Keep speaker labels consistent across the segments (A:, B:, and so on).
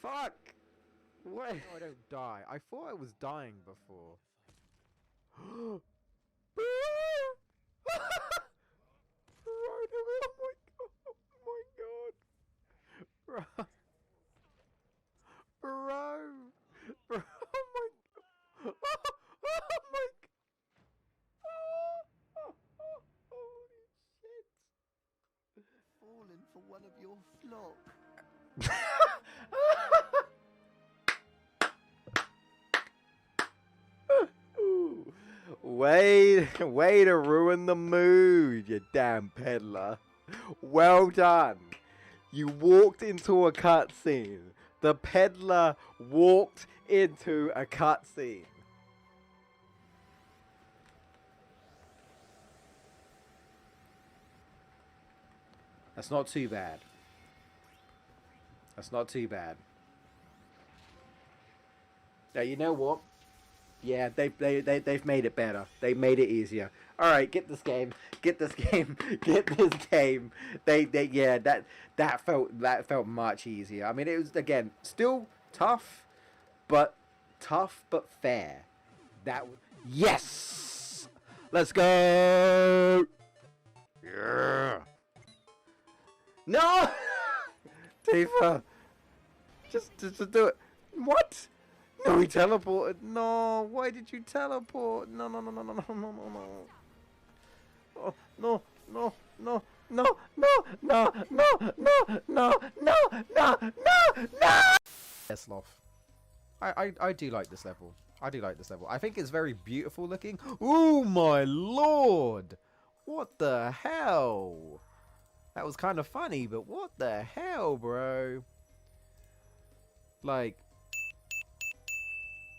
A: Fuck! What? No, I don't die. I thought I was dying before. Oh my god! Bro! Bro! Oh my god! Oh my god! Holy shit!
B: Fallen for one of your flock.
A: Way to ruin the mood, you damn peddler. Well done. You walked into a cutscene. The peddler walked into a cutscene. That's not too bad. That's not too bad. Now, you know what? Yeah, they've made it better. They made it easier. All right, get this game. Get this game. Get this game. Yeah, that felt much easier. I mean, it was again still tough but fair. Yes. Let's go. Yeah. No. Tifa. Just do it. What? No, he teleported. No, why did you teleport? No. Oh, no. Yes, Sloth. I do like this level. I think it's very beautiful looking. Oh my lord! What the hell? That was kind of funny, but what the hell, bro? Like,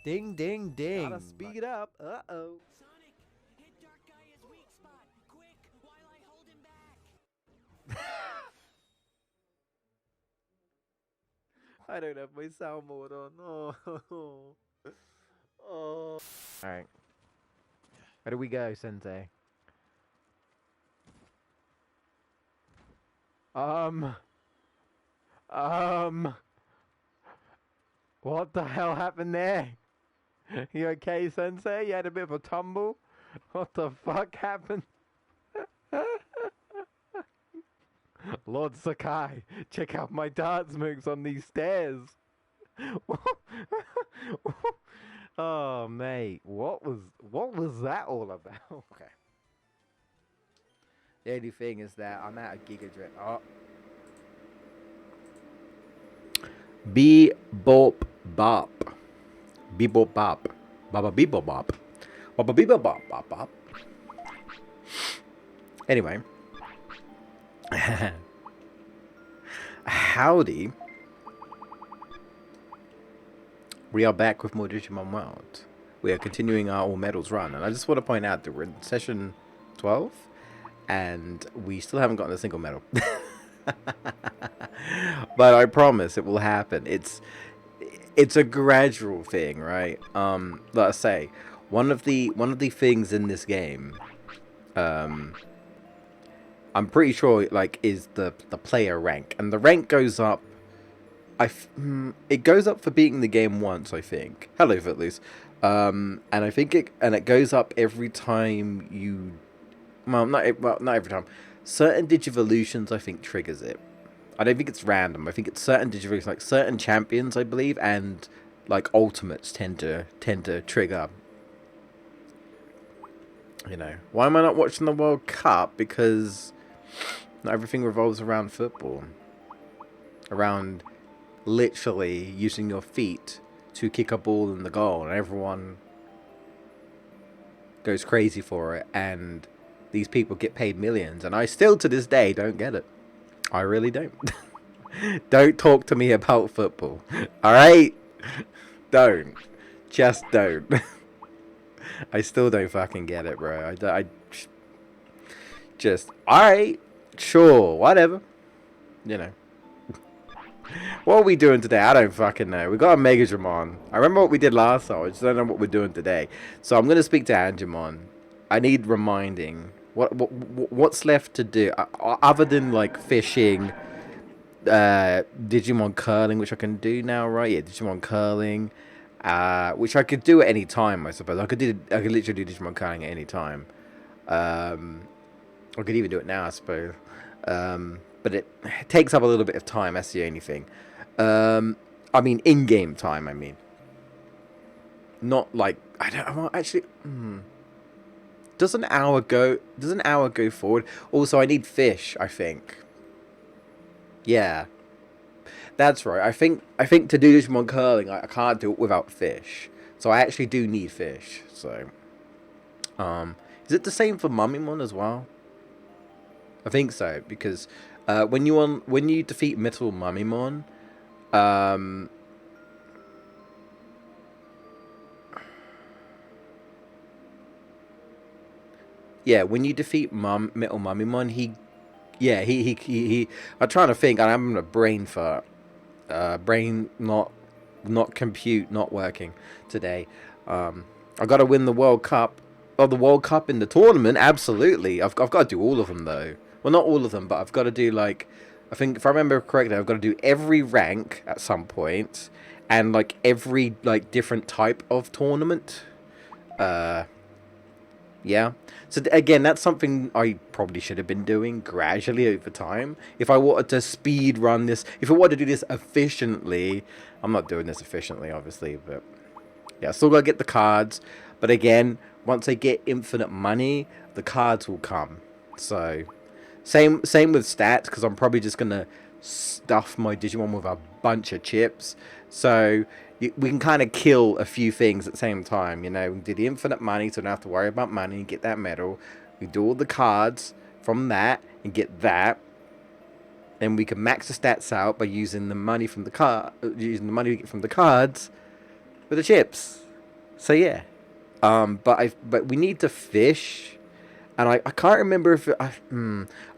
A: ding, ding, ding.
B: Gotta speed up. Uh-oh.
C: Sonic, hit Dark Gaia's weak spot. Quick, while I hold him back.
A: I don't have my sound mode on. Oh. Oh. Alright. Where do we go, Sensei? What the hell happened there? You okay, Sensei? You had a bit of a tumble? What the fuck happened? Lord Sakai, check out my dance moves on these stairs. Oh, mate, what was that all about? Okay. The only thing is that I'm out of Giga Drip. Oh. Bebop bop. Bebop bop. Baba bebop bop. Baba bebop bop bop bop. Anyway. Howdy. We are back with more Digimon World. We are continuing our All Medals run, and I just want to point out that we're in session 12, and we still haven't gotten a single medal. But I promise it will happen. It's a gradual thing, right? Let's say one of the things in this game, I'm pretty sure like is the player rank, and the rank goes up. It goes up for beating the game once, I think. Hello, Footloose. And I think it goes up every time you. Not every time. Certain Digivolutions, I think, triggers it. I don't think it's random. I think it's certain Digivolutions, like certain champions, I believe, and like ultimates tend to trigger. You know, why am I not watching the World Cup? Because not everything revolves around football. Around literally using your feet to kick a ball in the goal, and everyone goes crazy for it, and these people get paid millions, and I still to this day don't get it. I really don't. Don't talk to me about football. Alright? Don't. Just don't. I still don't fucking get it, bro. I just, alright, sure, whatever. You know. What are we doing today? I don't fucking know. We got a Mega Digimon. I remember what we did last time. I just don't know what we're doing today. So I'm going to speak to Angemon. I need reminding. What's left to do? Other than, like, fishing Digimon curling, which I can do now, right? Yeah, Digimon curling, which I could do at any time, I suppose. I could literally do Digimon curling at any time. Um, I could even do it now, I suppose. But it takes up a little bit of time. That's the only thing. I mean, in-game time. I mean, not like I don't. Well, actually, does an hour go? Does an hour go forward? Also, I need fish. I think. Yeah, that's right. I think to do Digimon curling, I can't do it without fish. So I actually do need fish. So, is it the same for Mummymon as well? I think so because when you defeat Metal Mummymon, um, yeah, when you defeat Metal Mummymon, yeah, he. I'm trying to think, and I'm having a brain fart. Brain not compute not working today. I got to win the World Cup. Oh, the World Cup in the tournament, absolutely. I've got to do all of them though. Well, not all of them, but I've got to do like, I think if I remember correctly, I've got to do every rank at some point, and like every like different type of tournament. Uh, yeah. So again, that's something I probably should have been doing gradually over time. If I wanted to speed run this, if I wanted to do this efficiently, I'm not doing this efficiently, obviously, but yeah, still gotta get the cards. But again, once I get infinite money, the cards will come. So same with stats, because I'm probably just gonna stuff my Digimon with a bunch of chips. So we can kind of kill a few things at the same time. You know, we do the infinite money, so I don't have to worry about money and get that medal. We do all the cards from that and get that. Then we can max the stats out by using the money from the using the money we get from the cards with the chips. So yeah, but we need to fish, and I can't remember if I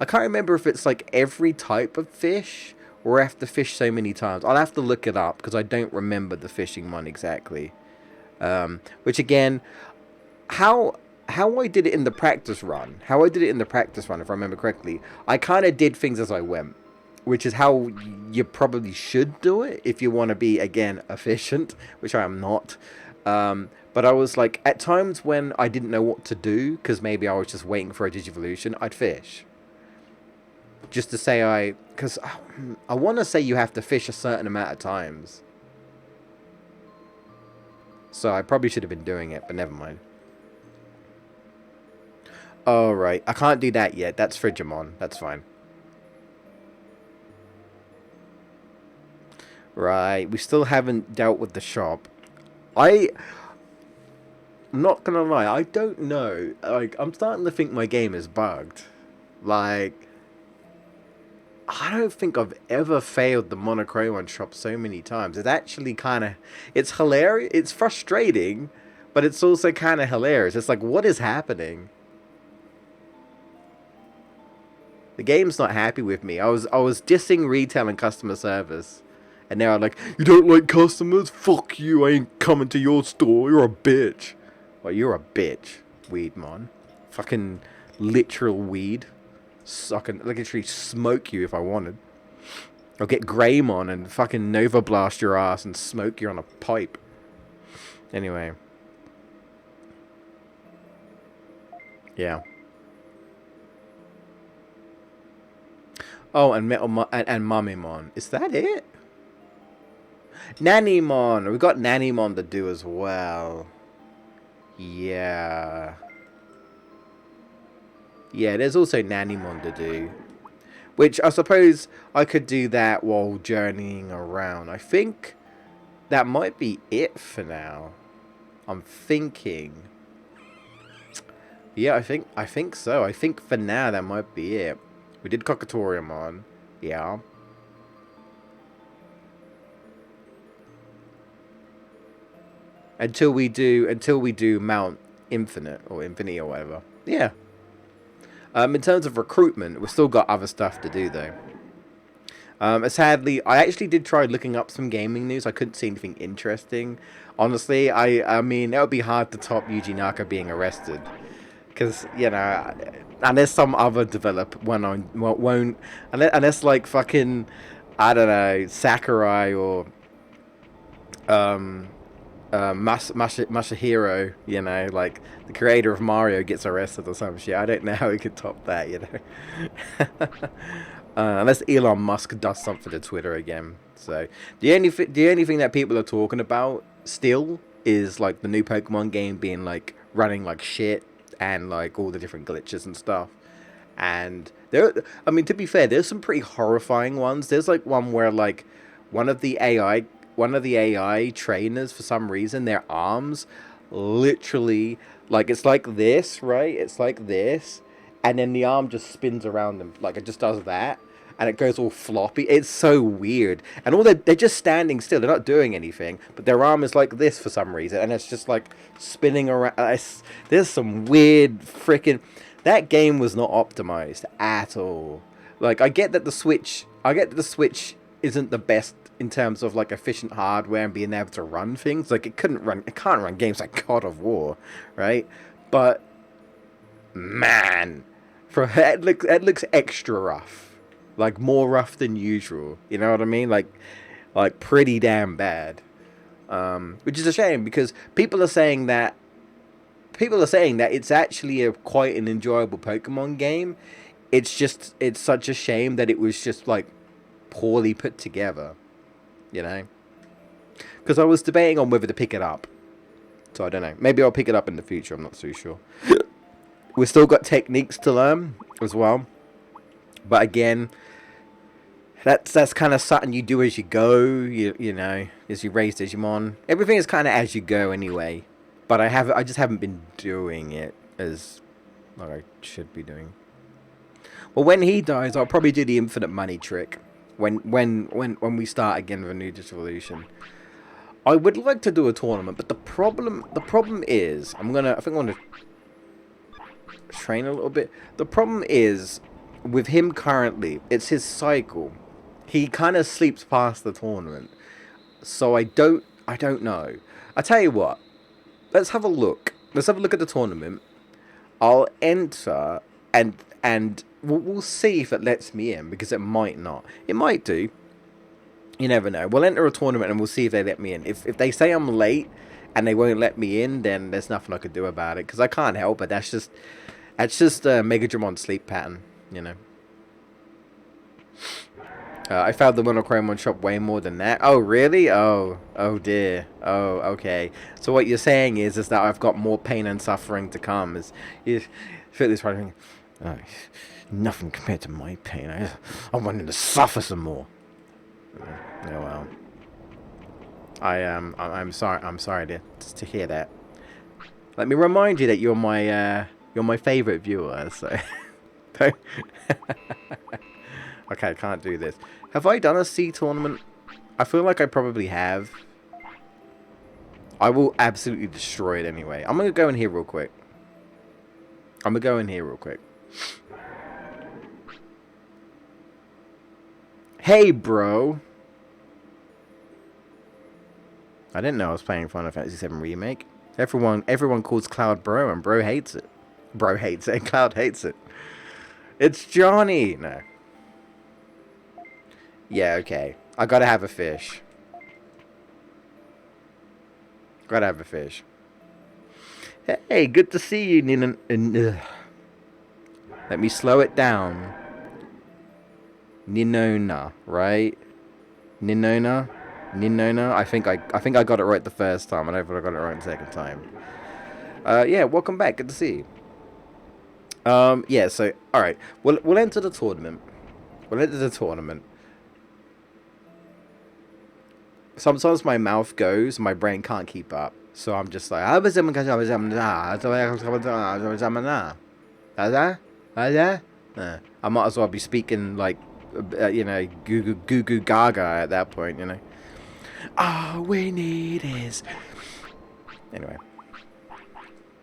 A: can't remember if it's like every type of fish or I have to fish so many times. I'll have to look it up because I don't remember the fishing one exactly. Which again, how how I did it in the practice run, if I remember correctly, I kind of did things as I went, which is how you probably should do it if you want to be again efficient, which I am not. But I was like, at times when I didn't know what to do, because maybe I was just waiting for a Digivolution, I'd fish. Just to say because I want to say you have to fish a certain amount of times. So I probably should have been doing it, but never mind. Alright, I can't do that yet. That's Frigimon. That's fine. Right, we still haven't dealt with the shop. I'm not gonna lie, I don't know. Like, I'm starting to think my game is bugged. Like, I don't think I've ever failed the Monochrome shop so many times. It's actually kind of, it's hilarious. It's frustrating, but it's also kind of hilarious. It's like, what is happening? The game's not happy with me. I was dissing retail and customer service, and now I'm like, you don't like customers? Fuck you! I ain't coming to your store. You're a bitch. Well, you're a bitch, Weedmon. Fucking literal weed. So I can literally smoke you if I wanted. I'll get Greymon and fucking Nova Blast your ass and smoke you on a pipe. Anyway. Yeah. Oh, and and Mummymon. Is that it? Nannymon. We got Nannymon to do as well. Yeah. Yeah, there's also Nannymon to do. Which I suppose I could do that while journeying around. I think that might be it for now. I'm thinking. Yeah, I think so. I think for now that might be it. We did Cockatooriumon. Yeah. Until we do Mount Infinite or Infinity or whatever. Yeah. In terms of recruitment, we've still got other stuff to do though. Sadly, I actually did try looking up some gaming news. I couldn't see anything interesting. Honestly, I mean, it would be hard to top Yuji Naka being arrested. Because, you know, unless some other developer won't, unless like fucking, I don't know, Sakurai or um Masahiro, you know, like the creator of Mario gets arrested or some shit. I don't know how he could top that, you know. Unless Elon Musk does something to Twitter again. So the only thing that people are talking about still is like the new Pokemon game being like running like shit and like all the different glitches and stuff. And there, I mean, to be fair, there's some pretty horrifying ones. There's like one where like one of the AI, one of the AI trainers, for some reason, their arms, literally, like it's like this, right? It's like this, and then the arm just spins around them, like it just does that, and it goes all floppy. It's so weird, and all they're just standing still. They're not doing anything, but their arm is like this for some reason, and it's just like spinning around. There's some weird freaking. That game was not optimized at all. Like I get that the Switch isn't the best in terms of like efficient hardware and being able to run things. Like it can't run games like God of War, right? But man, it looks extra rough, like more rough than usual. You know what I mean? Like pretty damn bad. Which is a shame because people are saying that it's actually a quite an enjoyable Pokemon game. It's such a shame that it was just like poorly put together, you know. Because I was debating on whether to pick it up, so I don't know. Maybe I'll pick it up in the future. I'm not too sure. We've still got techniques to learn as well, but again, that's kind of something you do as you go. You know, as you raise Digimon, everything is kind of as you go anyway. But I just haven't been doing it as like I should be doing. Well, when he dies, I'll probably do the infinite money trick. When we start again with a new distribution, I would like to do a tournament, but the problem is I think I'm gonna train a little bit. The problem is with him currently, it's his cycle. He kind of sleeps past the tournament, so I don't know. I tell you what, let's have a look. Let's have a look at the tournament. I'll enter and we'll see if it lets me in because it might not. It might do. You never know. We'll enter a tournament and we'll see if they let me in. If they say I'm late and they won't let me in, then there's nothing I could do about it because I can't help it. That's just a Mega Dramon sleep pattern, you know. I found the monochrome shop way more than that. Oh, really? Oh dear. Oh, okay. So what you're saying is that I've got more pain and suffering to come. Is feel this right? Oh, nothing compared to my pain. I wanted to suffer some more. Oh well. I'm sorry. I'm sorry to hear that. Let me remind you that you're my favorite viewer. So. Okay, I can't do this. Have I done a C tournament? I feel like I probably have. I will absolutely destroy it anyway. I'm gonna go in here real quick. Hey, bro. I didn't know I was playing Final Fantasy VII Remake. Everyone calls Cloud bro, and bro hates it. Bro hates it, and Cloud hates it. It's Johnny. No. Yeah, okay. I gotta have a fish. Gotta have a fish. Hey, good to see you, Nina. Let me slow it down. Ninona, right? Ninona? Ninona? I think I got it right the first time. I don't think I got it right the second time. Yeah, welcome back. Good to see you. Yeah, so, alright. We'll enter the tournament. Sometimes my mouth goes, my brain can't keep up. So I'm just like, I might as well be speaking like, you know, goo goo gaga at that point, you know. All we need is. Anyway,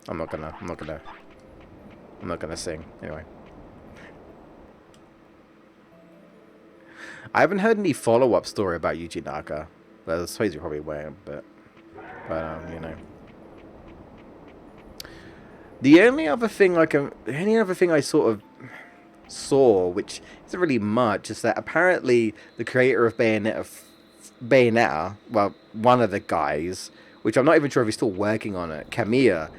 A: I'm not gonna sing. Anyway, I haven't heard any follow-up story about Yuji Naka. Well, I suppose you probably won't, but you know. The only other thing I sort of saw, which isn't really much, is that apparently the creator of Bayonetta, well, one of the guys, which I'm not even sure if he's still working on it, Kamiya,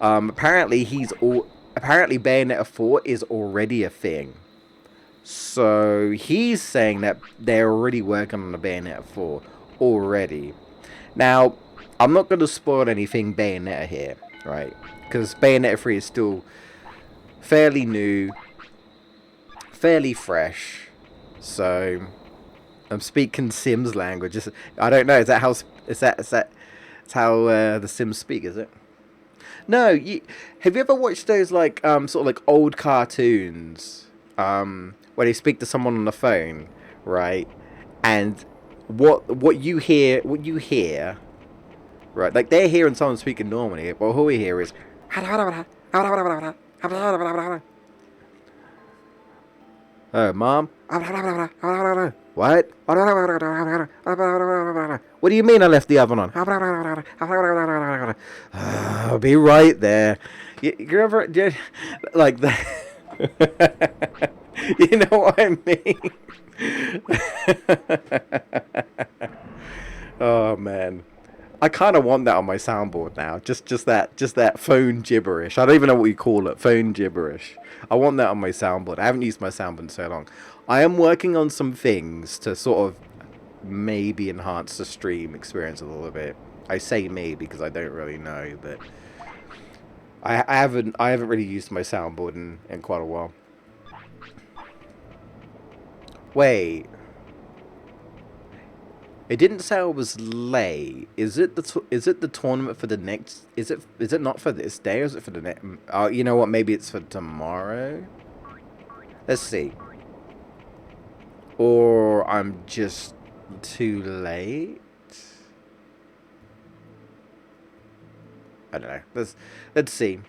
A: apparently apparently Bayonetta 4 is already a thing. So he's saying that they're already working on the Bayonetta 4 already. Now, I'm not going to spoil anything Bayonetta here, right? Because Bayonetta 3 is still fairly new, fairly fresh. So I'm speaking Sims language. I don't know. Is that how? That's how the Sims speak? Is it? No. Have you ever watched those like sort of like old cartoons where they speak to someone on the phone, right? And what you hear, right? Like they're hearing someone speaking normally, but what we hear is oh, mom. What? What do you mean I left the oven on? I'll be right there. You ever like that? You know what I mean? Oh man. I kind of want that on my soundboard now. Just that phone gibberish. I don't even know what you call it. Phone gibberish. I want that on my soundboard. I haven't used my soundboard in so long. I am working on some things to sort of maybe enhance the stream experience a little bit. I say maybe because I don't really know, but I haven't really used my soundboard in quite a while. Wait. It didn't say I was late. Is it the tournament for the next? Is it not for this day or is it for the next? You know what? Maybe it's for tomorrow. Let's see. Or I'm just too late. I don't know. Let's see.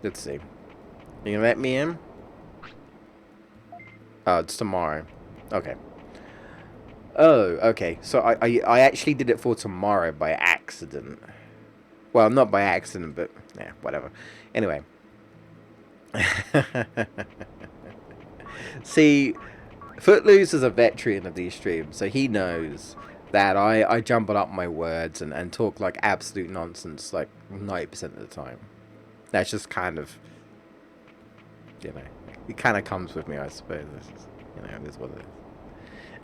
A: Let's see. You gonna let me in? Oh, it's tomorrow. Okay. Oh, okay. So I actually did it for tomorrow by accident. Well, not by accident, but yeah, whatever. Anyway. See, Footloose is a veteran of these streams, so he knows that I jumble up my words and talk like absolute nonsense like 90% of the time. That's just kind of, it kind of comes with me, I suppose. It is what it is.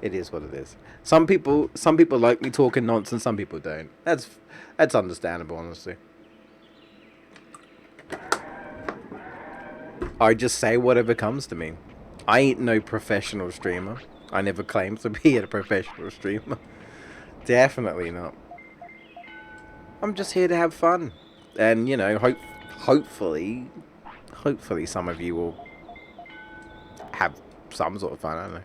A: It is what it is. Some people like me talking nonsense. Some people don't. That's understandable, honestly. I just say whatever comes to me. I ain't no professional streamer. I never claimed to be a professional streamer. Definitely not. I'm just here to have fun, and hopefully some of you will have some sort of fun. I don't know.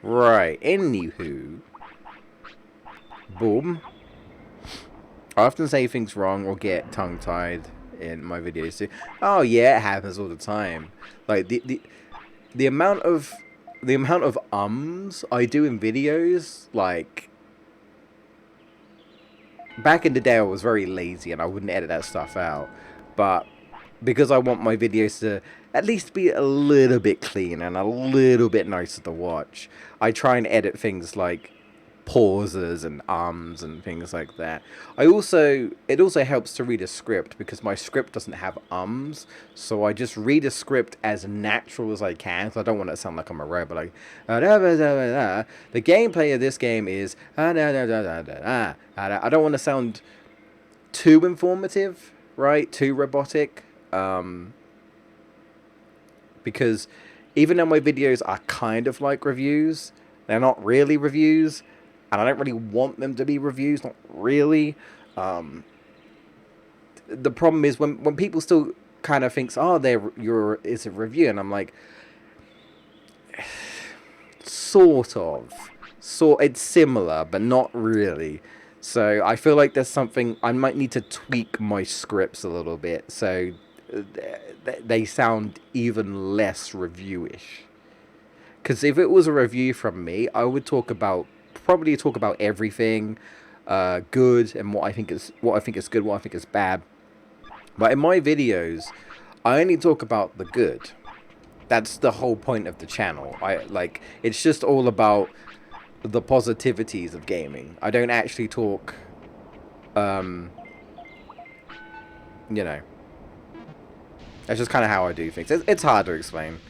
A: Right, anywho. Boom. I often say things wrong or get tongue-tied in my videos too. Oh yeah, it happens all the time. Like the amount of ums I do in videos, like back in the day I was very lazy and I wouldn't edit that stuff out. But because I want my videos to at least be a little bit clean and a little bit nicer to watch, I try and edit things like pauses and ums and things like that. It also helps to read a script because my script doesn't have ums, so I just read a script as natural as I can. So I don't want to sound like I'm a robot. Like the gameplay of this game is I don't want to sound too informative, right? Too robotic. Because even though my videos are kind of like reviews, they're not really reviews, and I don't really want them to be reviews, not really. The problem is when people still kind of thinks, oh, it's a review, and I'm like, sort of. It's similar, but not really. So I feel like there's something, I might need to tweak my scripts a little bit, so they sound even less reviewish. Because if it was a review from me, I would probably talk about everything good and what I think is good, what I think is bad. But in my videos, I only talk about the good. That's the whole point of the channel. It's just all about the positivities of gaming. I don't actually talk, um, you know, that's just kind of how I do things. It's hard to explain.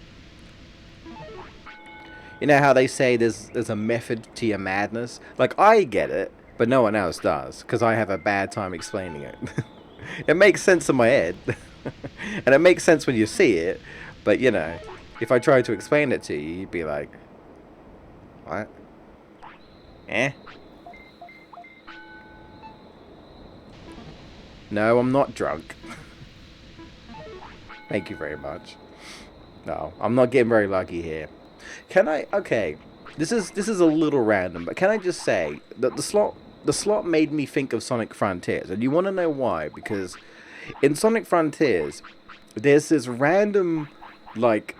A: You know how they say there's a method to your madness? Like, I get it, but no one else does, because I have a bad time explaining it. It makes sense in my head, and it makes sense when you see it, but, you know, if I try to explain it to you, you'd be like, what? Eh? No, I'm not drunk. Thank you very much. No, I'm not getting very lucky here. Can I? Okay, this is a little random, but can I just say that the slot made me think of Sonic Frontiers, and you want to know why? Because in Sonic Frontiers, there's this random, like,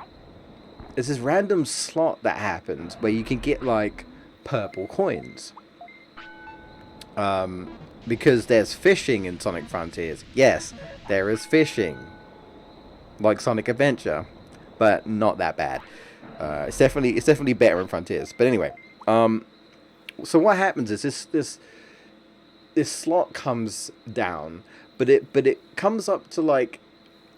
A: there's this random slot that happens where you can get like purple coins. Because there's fishing in Sonic Frontiers. Yes, there is fishing, like Sonic Adventure, but not that bad. It's definitely better in Frontiers. But anyway, so what happens is this slot comes down, but it comes up to like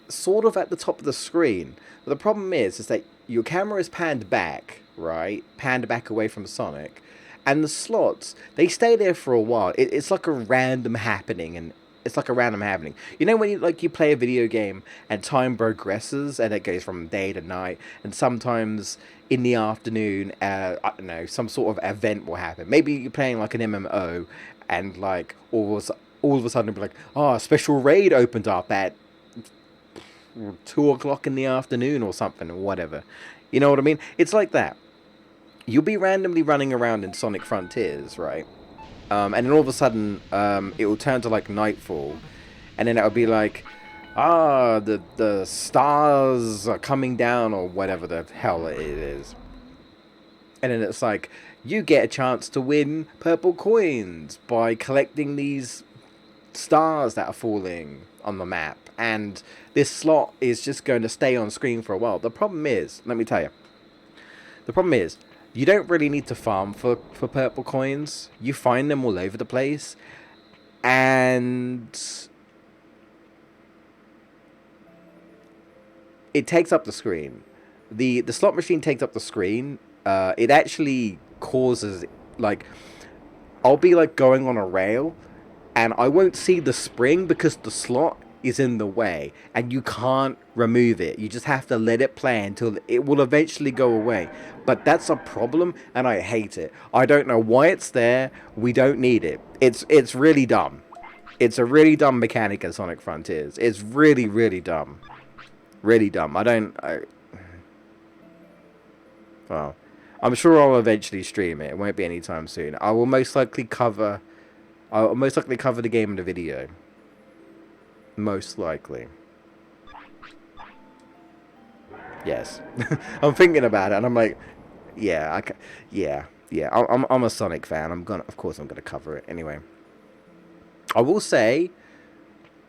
A: sort of at the top of the screen. But the problem is that your camera is panned back, right? Panned back away from Sonic, and the slots, they stay there for a while. It's like a random happening, and it's like a random happening. You know when you play a video game and time progresses and it goes from day to night, and sometimes in the afternoon, I don't know, some sort of event will happen. Maybe you're playing like an MMO, and like all of a sudden it'll be like, oh, a special raid opened up at 2 o'clock in the afternoon or something or whatever. You know what I mean? It's like that. You'll be randomly running around in Sonic Frontiers, right? And then all of a sudden, it will turn to like nightfall, and then it'll be like, the stars are coming down or whatever the hell it is. And then it's like, you get a chance to win purple coins by collecting these stars that are falling on the map. And this slot is just going to stay on screen for a while. The problem is, let me tell you, the problem is, you don't really need to farm for purple coins. You find them all over the place. And it takes up the screen. The slot machine takes up the screen. It actually causes, like, I'll be like going on a rail, and I won't see the spring because the slot is in the way, and you can't remove it. You just have to let it play until it will eventually go away. But that's a problem, and I hate it. I don't know why it's there. We don't need it. It's really dumb. It's a really dumb mechanic in Sonic Frontiers. It's really, really dumb. Really dumb. Well, I'm sure I'll eventually stream it. It won't be anytime soon. I'll most likely cover the game in the video. Most likely. Yes. I'm thinking about it, and I'm like, yeah, yeah. I'm a Sonic fan. Of course I'm gonna cover it anyway. I will say,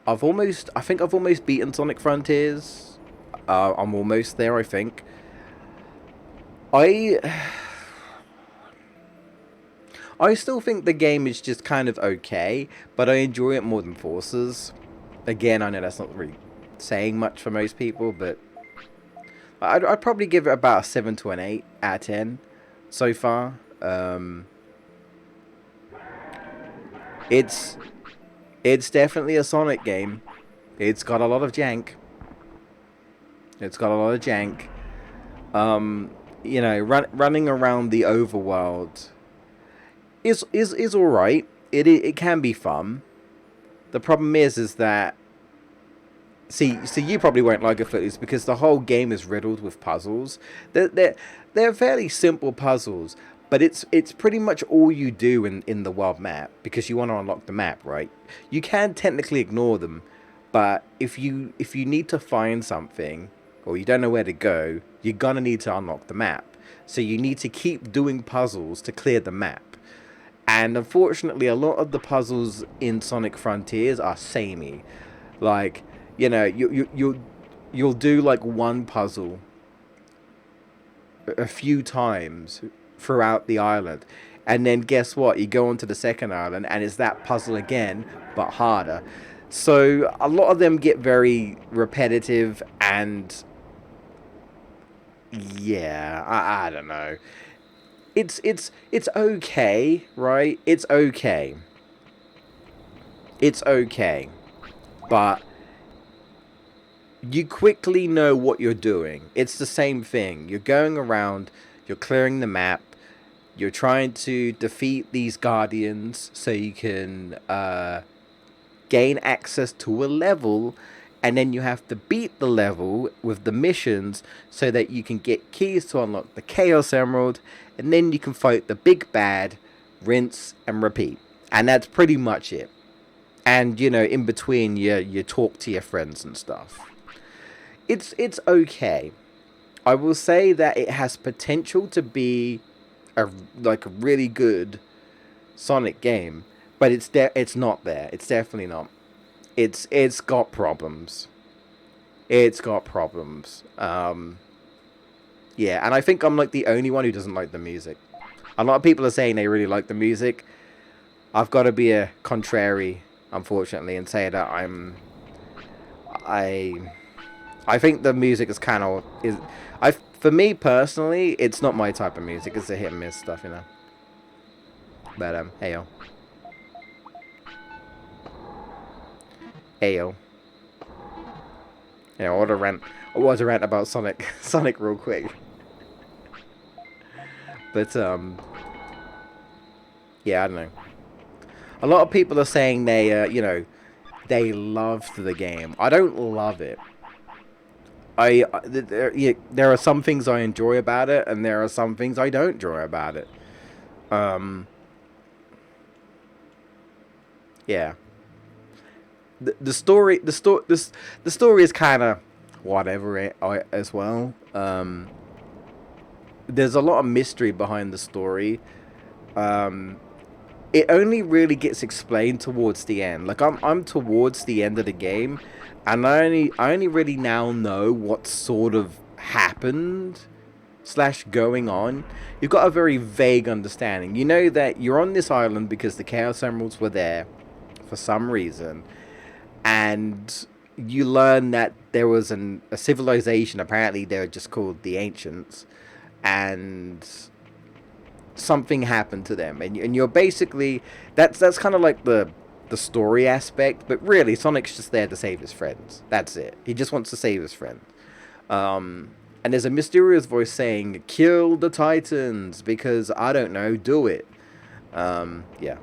A: I think I've almost beaten Sonic Frontiers. I'm almost there, I think. I still think the game is just kind of okay, but I enjoy it more than Forces. Again, I know that's not really saying much for most people, but I'd probably give it about a 7 to an 8 out of 10 so far. It's definitely a Sonic game. It's got a lot of jank. You know, running around the overworld is all right. It can be fun. The problem is that, see, you probably won't like it, Footloose, because the whole game is riddled with puzzles. They're fairly simple puzzles, but it's pretty much all you do in the world map, because you want to unlock the map, right? You can technically ignore them, but if you need to find something, or you don't know where to go, you're gonna need to unlock the map. So you need to keep doing puzzles to clear the map. And unfortunately, a lot of the puzzles in Sonic Frontiers are samey. Like, You know, you'll do like one puzzle a few times throughout the island, and then guess what? You go onto the second island, and it's that puzzle again, but harder. So a lot of them get very repetitive, and yeah, I don't know. It's okay, right? It's okay. It's okay, but you quickly know what you're doing. It's the same thing. You're going around, you're clearing the map, you're trying to defeat these guardians so you can gain access to a level, and then you have to beat the level with the missions so that you can get keys to unlock the Chaos Emerald, and then you can fight the big bad, rinse and repeat. And that's pretty much it. And you know, in between, you talk to your friends and stuff. It's okay. I will say that it has potential to be a like a really good Sonic game, but it's not there. It's definitely not. It's got problems. It's got problems. Yeah, and I think I'm like the only one who doesn't like the music. A lot of people are saying they really like the music. I've got to be a contrary, unfortunately, and say that I I think the music is kind of is I for me personally, it's not my type of music. It's a hit and miss stuff, you know. But hey yo, hey yo. Yeah, I want to rant about Sonic, Sonic real quick. But yeah, I don't know. A lot of people are saying they, you know, they loved the game. I don't love it. There are some things I enjoy about it, and there are some things I don't enjoy about it. Um, yeah. The story is kind of whatever as well. There's a lot of mystery behind the story. Um, it only really gets explained towards the end. Like I'm towards the end of the game, and I only really now know what sort of happened slash going on. You've got a very vague understanding. You know that you're on this island because the Chaos Emeralds were there for some reason, and you learn that there was a civilization. Apparently, they were just called the Ancients, and something happened to them, and you're basically that's kind of like the story aspect, but really Sonic's just there to save his friends. That's it. He just wants to save his friend. And there's a mysterious voice saying, "Kill the Titans," because I don't know, do it. Yeah.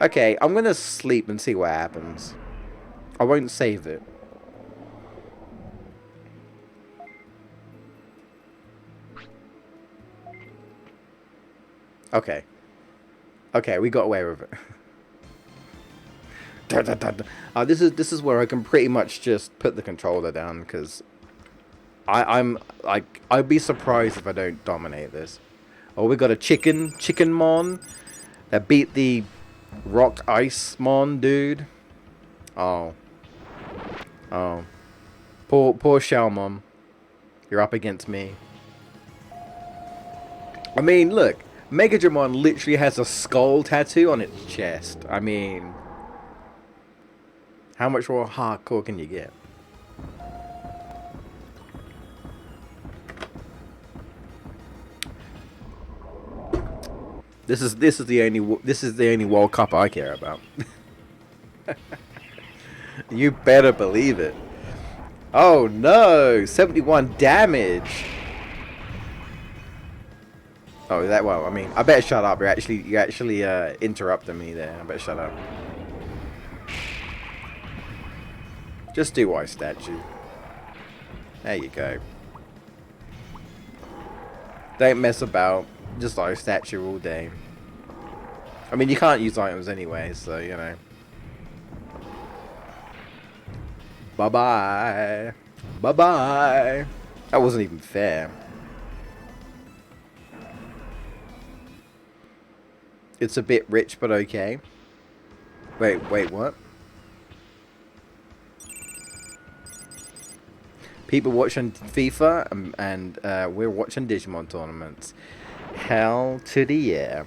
A: Okay, I'm gonna sleep and see what happens. I won't save it. Okay. Okay, we got away with it. Dun, dun, dun, dun. This is where I can pretty much just put the controller down, because I'm like, I'd be surprised if I don't dominate this. Oh, we got a chicken mon that beat the rock ice mon dude. Oh, oh, poor Shalmon. You're up against me. I mean, look, Megadramon literally has a skull tattoo on its chest. I mean, how much more hardcore can you get? This is the only World Cup I care about. You better believe it. Oh no, 71 damage. Oh, that well. I mean, I better shut up. You actually interrupted me there. I better shut up. Just do Ice Statue. There you go. Don't mess about. Just Ice Statue all day. I mean, you can't use items anyway, so you know. Bye bye. Bye bye. That wasn't even fair. It's a bit rich, but okay. Wait, what? People watching FIFA and we're watching Digimon tournaments. Hell to the yeah.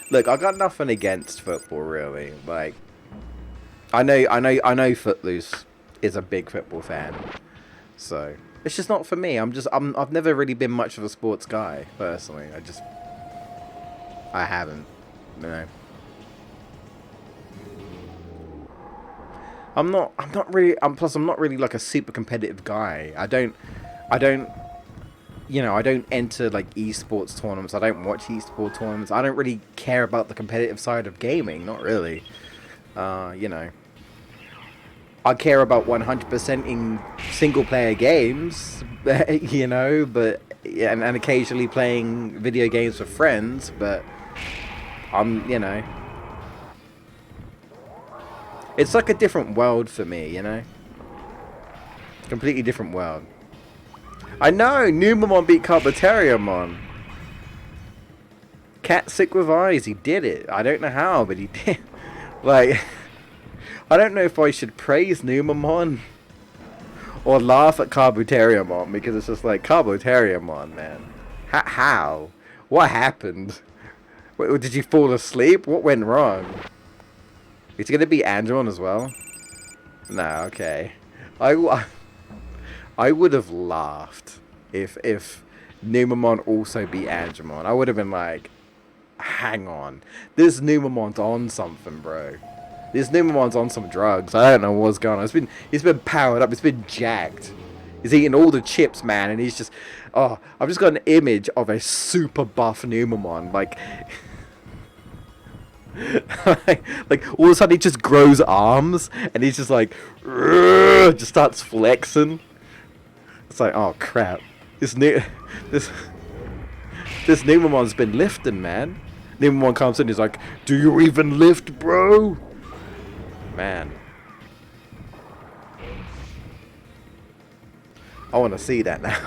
A: Look, I got nothing against football really. Like, I know Footloose is a big football fan. So it's just not for me. I've never really been much of a sports guy personally. I haven't. You know. I'm not really. Plus, I'm not really like a super competitive guy. I don't. You know, I don't enter like esports tournaments. I don't watch esports tournaments. I don't really care about the competitive side of gaming. Not really. You know, I care about 100% in single player games. You know, but yeah, and occasionally playing video games with friends. But you know, it's like a different world for me. You know, completely different world. I know! Numamon beat Carboteriamon. Cat sick with eyes, he did it. I don't know how, but he did. Like, I don't know if I should praise Numamon or laugh at Carboteriamon, because it's just like, Carboteriamon, man. How? What happened? Did you fall asleep? What went wrong? Is he gonna be Andron as well? No, okay. I would have laughed if Numamon also beat Angemon. I would have been like, hang on. This Numamon's on something, bro. This Numamon's on some drugs. I don't know what's going on. He's been powered up. It's been jacked. He's eating all the chips, man, and he's just... Oh, I've just got an image of a super buff Numamon. Like... like all of a sudden he just grows arms and he's just like just starts flexing. It's like, oh crap, this Nemomon's been lifting, man. Nemomon comes in, he's like, do you even lift, bro? Man, I want to see that now.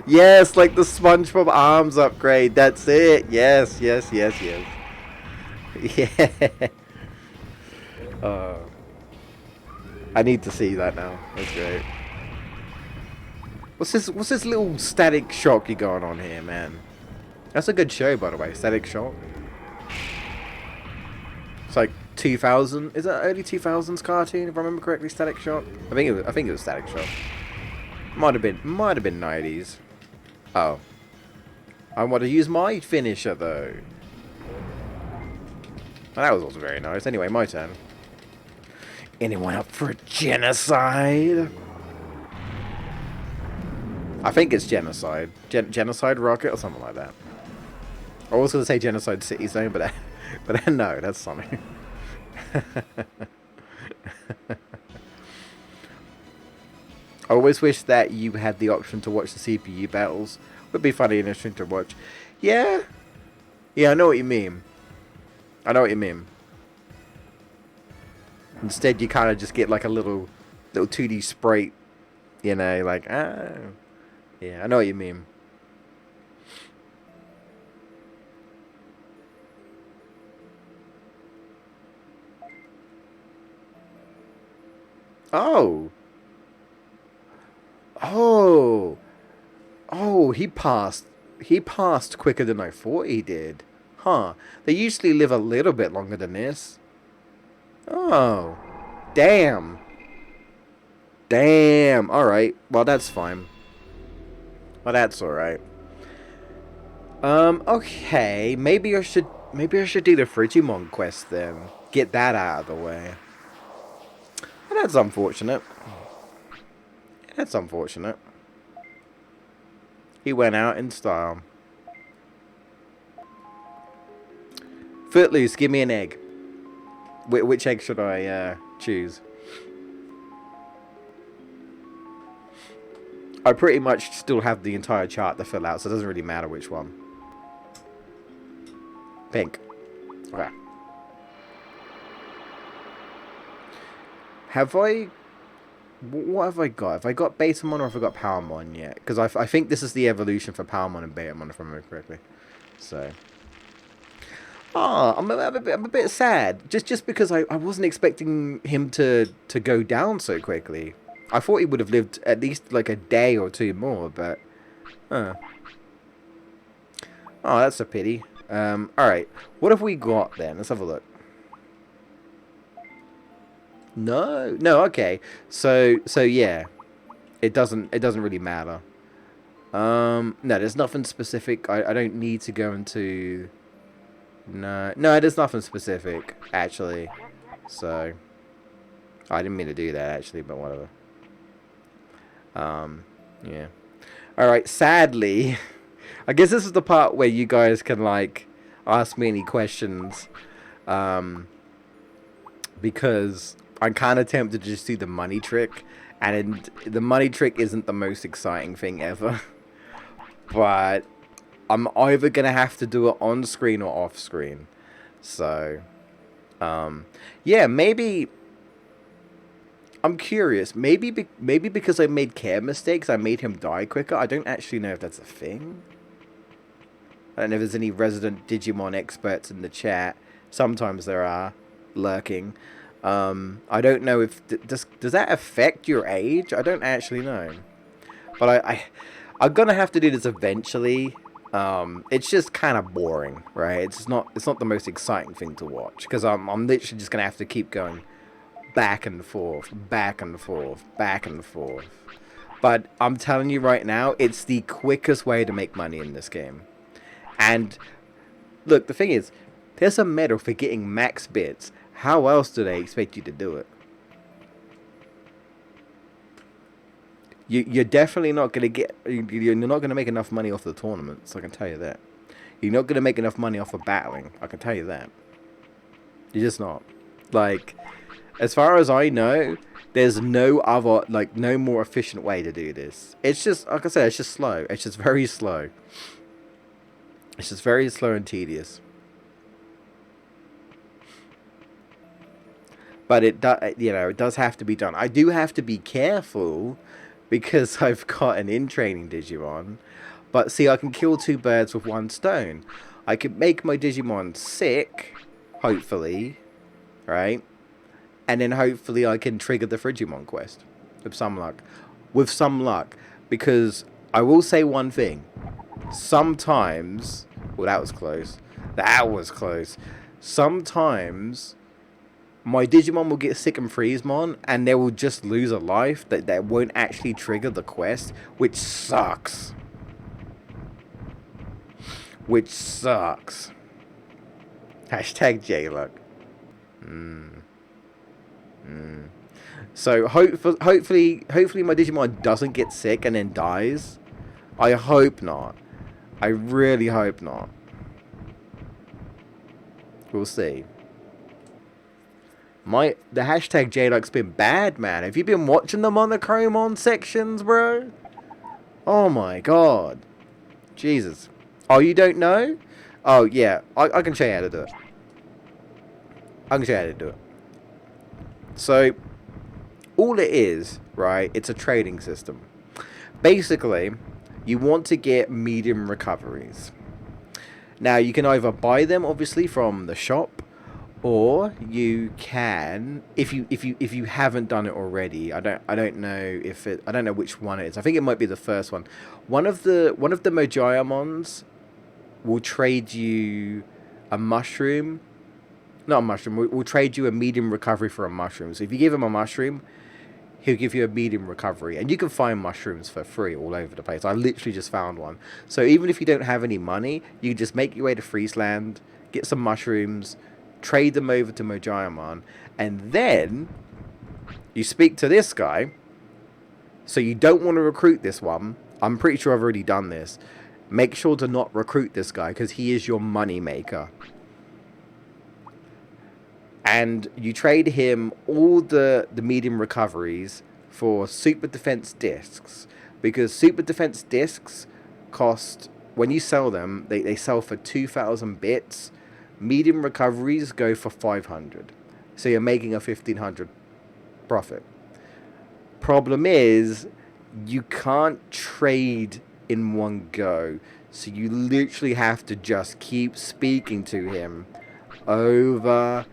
A: Yes, like the SpongeBob arms upgrade. That's it. Yes. Yeah. I need to see that now. That's great. What's this little Static Shock you going on here, man? That's a good show, by the way. Static Shock. It's like 2000. Is that early 2000s cartoon? If I remember correctly, Static Shock. I think it was Static Shock. Might have been 90s. Oh. I want to use my finisher though. Oh, that was also very nice. Anyway, my turn. Anyone up for a genocide? I think it's genocide. Genocide Rocket or something like that. I was going to say Genocide City Zone, but no, that's something. I always wish that you had the option to watch the CPU battles. Would be funny and interesting to watch. Yeah. Yeah, I know what you mean. Instead, you kind of just get like a little 2D sprite. You know, like, ah. Yeah, I know what you mean. Oh. Oh. Oh, he passed. He passed quicker than I thought he did. Huh. They usually live a little bit longer than this. Oh. Damn. Damn. Alright. Well, that's fine. Well, that's alright. Okay. Maybe I should do the Frigimon quest then. Get that out of the way. And that's unfortunate. That's unfortunate. He went out in style. Footloose, give me an egg. Which egg should I choose? I pretty much still have the entire chart to fill out, so it doesn't really matter which one. Pink. Okay. Have I What have I got? Have I got Betamon or have I got Powermon yet? Because I think this is the evolution for Powermon and Betamon, if I remember correctly. So... Oh, I'm a bit sad. Just because I wasn't expecting him to go down so quickly. I thought he would have lived at least like a day or two more, but... Oh, that's a pity. Alright. What have we got then? Let's have a look. No, okay. So yeah, it doesn't really matter. No, there's nothing specific. I don't need to go into. No, there's nothing specific actually. So I didn't mean to do that actually, but whatever. Yeah. All right. Sadly, I guess this is the part where you guys can like ask me any questions. Because I'm kind of tempted to just do the money trick, and the money trick isn't the most exciting thing ever. But I'm either gonna have to do it on screen or off screen. So, yeah, maybe. I'm curious. Maybe because I made care mistakes, I made him die quicker. I don't actually know if that's a thing. I don't know if there's any resident Digimon experts in the chat. Sometimes there are, lurking. I don't know if does that affect your age? I don't actually know. But I'm gonna have to do this eventually. It's just kind of boring, right? It's not the most exciting thing to watch because I'm literally just gonna have to keep going back and forth, back and forth, back and forth. But I'm telling you right now, it's the quickest way to make money in this game. And look, the thing is, there's a medal for getting max bits. How else do they expect you to do it? You're definitely not going to get... You're not going to make enough money off the tournaments, I can tell you that. You're not going to make enough money off of battling, I can tell you that. You're just not. Like, as far as I know, there's no other, like, no more efficient way to do this. It's just, like I said, it's just slow. It's just very slow. It's just very slow and tedious. But it does have to be done. I do have to be careful because I've got an in-training Digimon. But see, I can kill two birds with one stone. I could make my Digimon sick, hopefully, right? And then hopefully I can trigger the Frigimon quest with some luck. With some luck. Because I will say one thing. Sometimes... Well, that was close. That was close. Sometimes... my Digimon will get sick and freezemon, and they will just lose a life that won't actually trigger the quest, which sucks. Which sucks. Hashtag JLuck. So hopefully my Digimon doesn't get sick and then dies. I hope not. I really hope not. We'll see. The hashtag JLuck's been bad, man. Have you been watching the Monochromon sections, bro? Oh my god. Jesus. Oh, you don't know? Oh, yeah. I can show you how to do it. I can show you how to do it. So, all it is, right, it's a trading system. Basically, you want to get medium recoveries. Now, you can either buy them, obviously, from the shop, or you can, if you haven't done it already. I don't know if it. I don't know which one it is. I think it might be the first one. One of the Mojiamons will trade you a mushroom. Not a mushroom. We'll trade you a medium recovery for a mushroom. So if you give him a mushroom, he'll give you a medium recovery. And you can find mushrooms for free all over the place. I literally just found one. So even if you don't have any money, you can just make your way to Friesland, get some mushrooms, trade them over to Mojiamon, and then you speak to this guy. So you don't want to recruit this one. I'm pretty sure I've already done this. Make sure to not recruit this guy because he is your money maker. And you trade him all the medium recoveries for super defense discs. Because super defense discs cost, when you sell them, they sell for 2,000 bits. Medium recoveries go for 500. So you're making a 1,500 profit problem is you can't trade in one go. So you literally have to just keep speaking to him over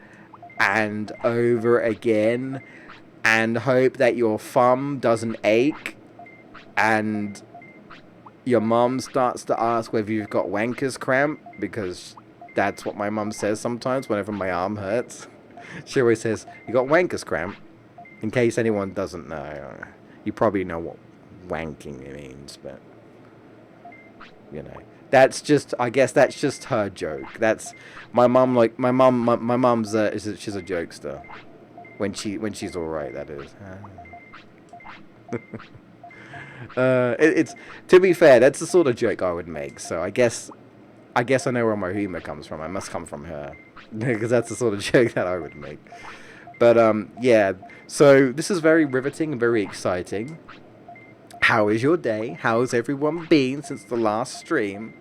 A: and over again and hope that your thumb doesn't ache and your mum starts to ask whether you've got wanker's cramp, because that's what my mum says sometimes whenever my arm hurts. She always says, "You got wanker's cramp?" In case anyone doesn't know, you probably know what wanking means, but you know, that's just, I guess that's just her joke. That's my mum. Like my mum's she's a jokester when she's all right. That is. It's, to be fair, that's the sort of joke I would make. So I guess I know where my humor comes from. It must come from her, because that's the sort of joke that I would make. But yeah. So this is very riveting and very exciting. How is your day? How's everyone been since the last stream?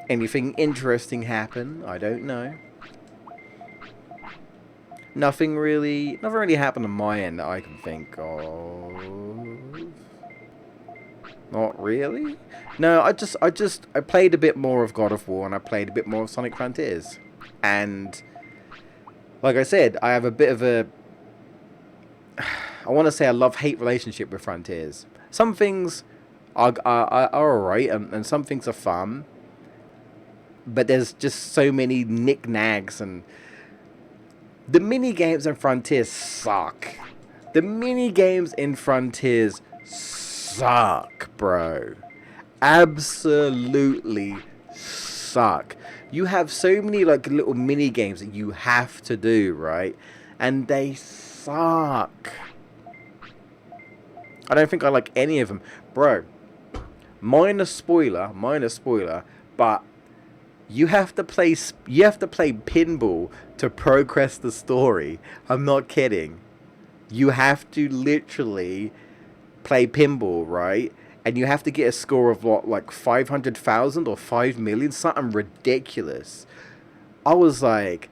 A: Anything interesting happen? I don't know. Nothing really happened on my end that I can think of. Not really. No, I played a bit more of God of War and I played a bit more of Sonic Frontiers. And like I said, I have a bit of a, I want to say, a love-hate relationship with Frontiers. Some things are alright, and some things are fun. But there's just so many knick-knacks, and the mini-games in Frontiers suck. The mini-games in Frontiers suck, bro. Absolutely suck. You have so many like little mini-games that you have to do, right? And they suck. I don't think I like any of them. Bro, minor spoiler, but you have to play pinball to progress the story. I'm not kidding. You have to literally play pinball, right? And you have to get a score of what, like 500,000 or 5 million, something ridiculous. I was like,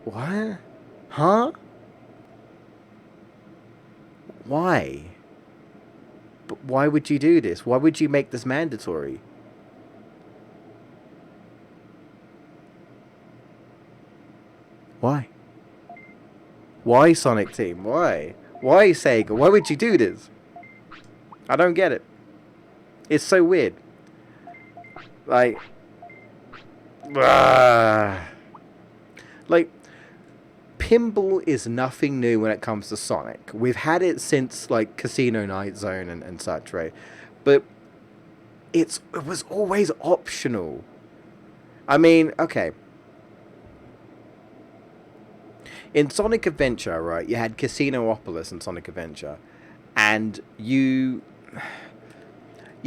A: what? Huh? Why? But why would you do this? Why would you make this mandatory? Why? Why, Sonic Team? Why? Why, Sega? Why would you do this? I don't get it. It's so weird. Like, like, pinball is nothing new when it comes to Sonic. We've had it since like Casino Night Zone and such, right? But it was always optional. I mean, okay. In Sonic Adventure, right, you had Casinoopolis in Sonic Adventure, and you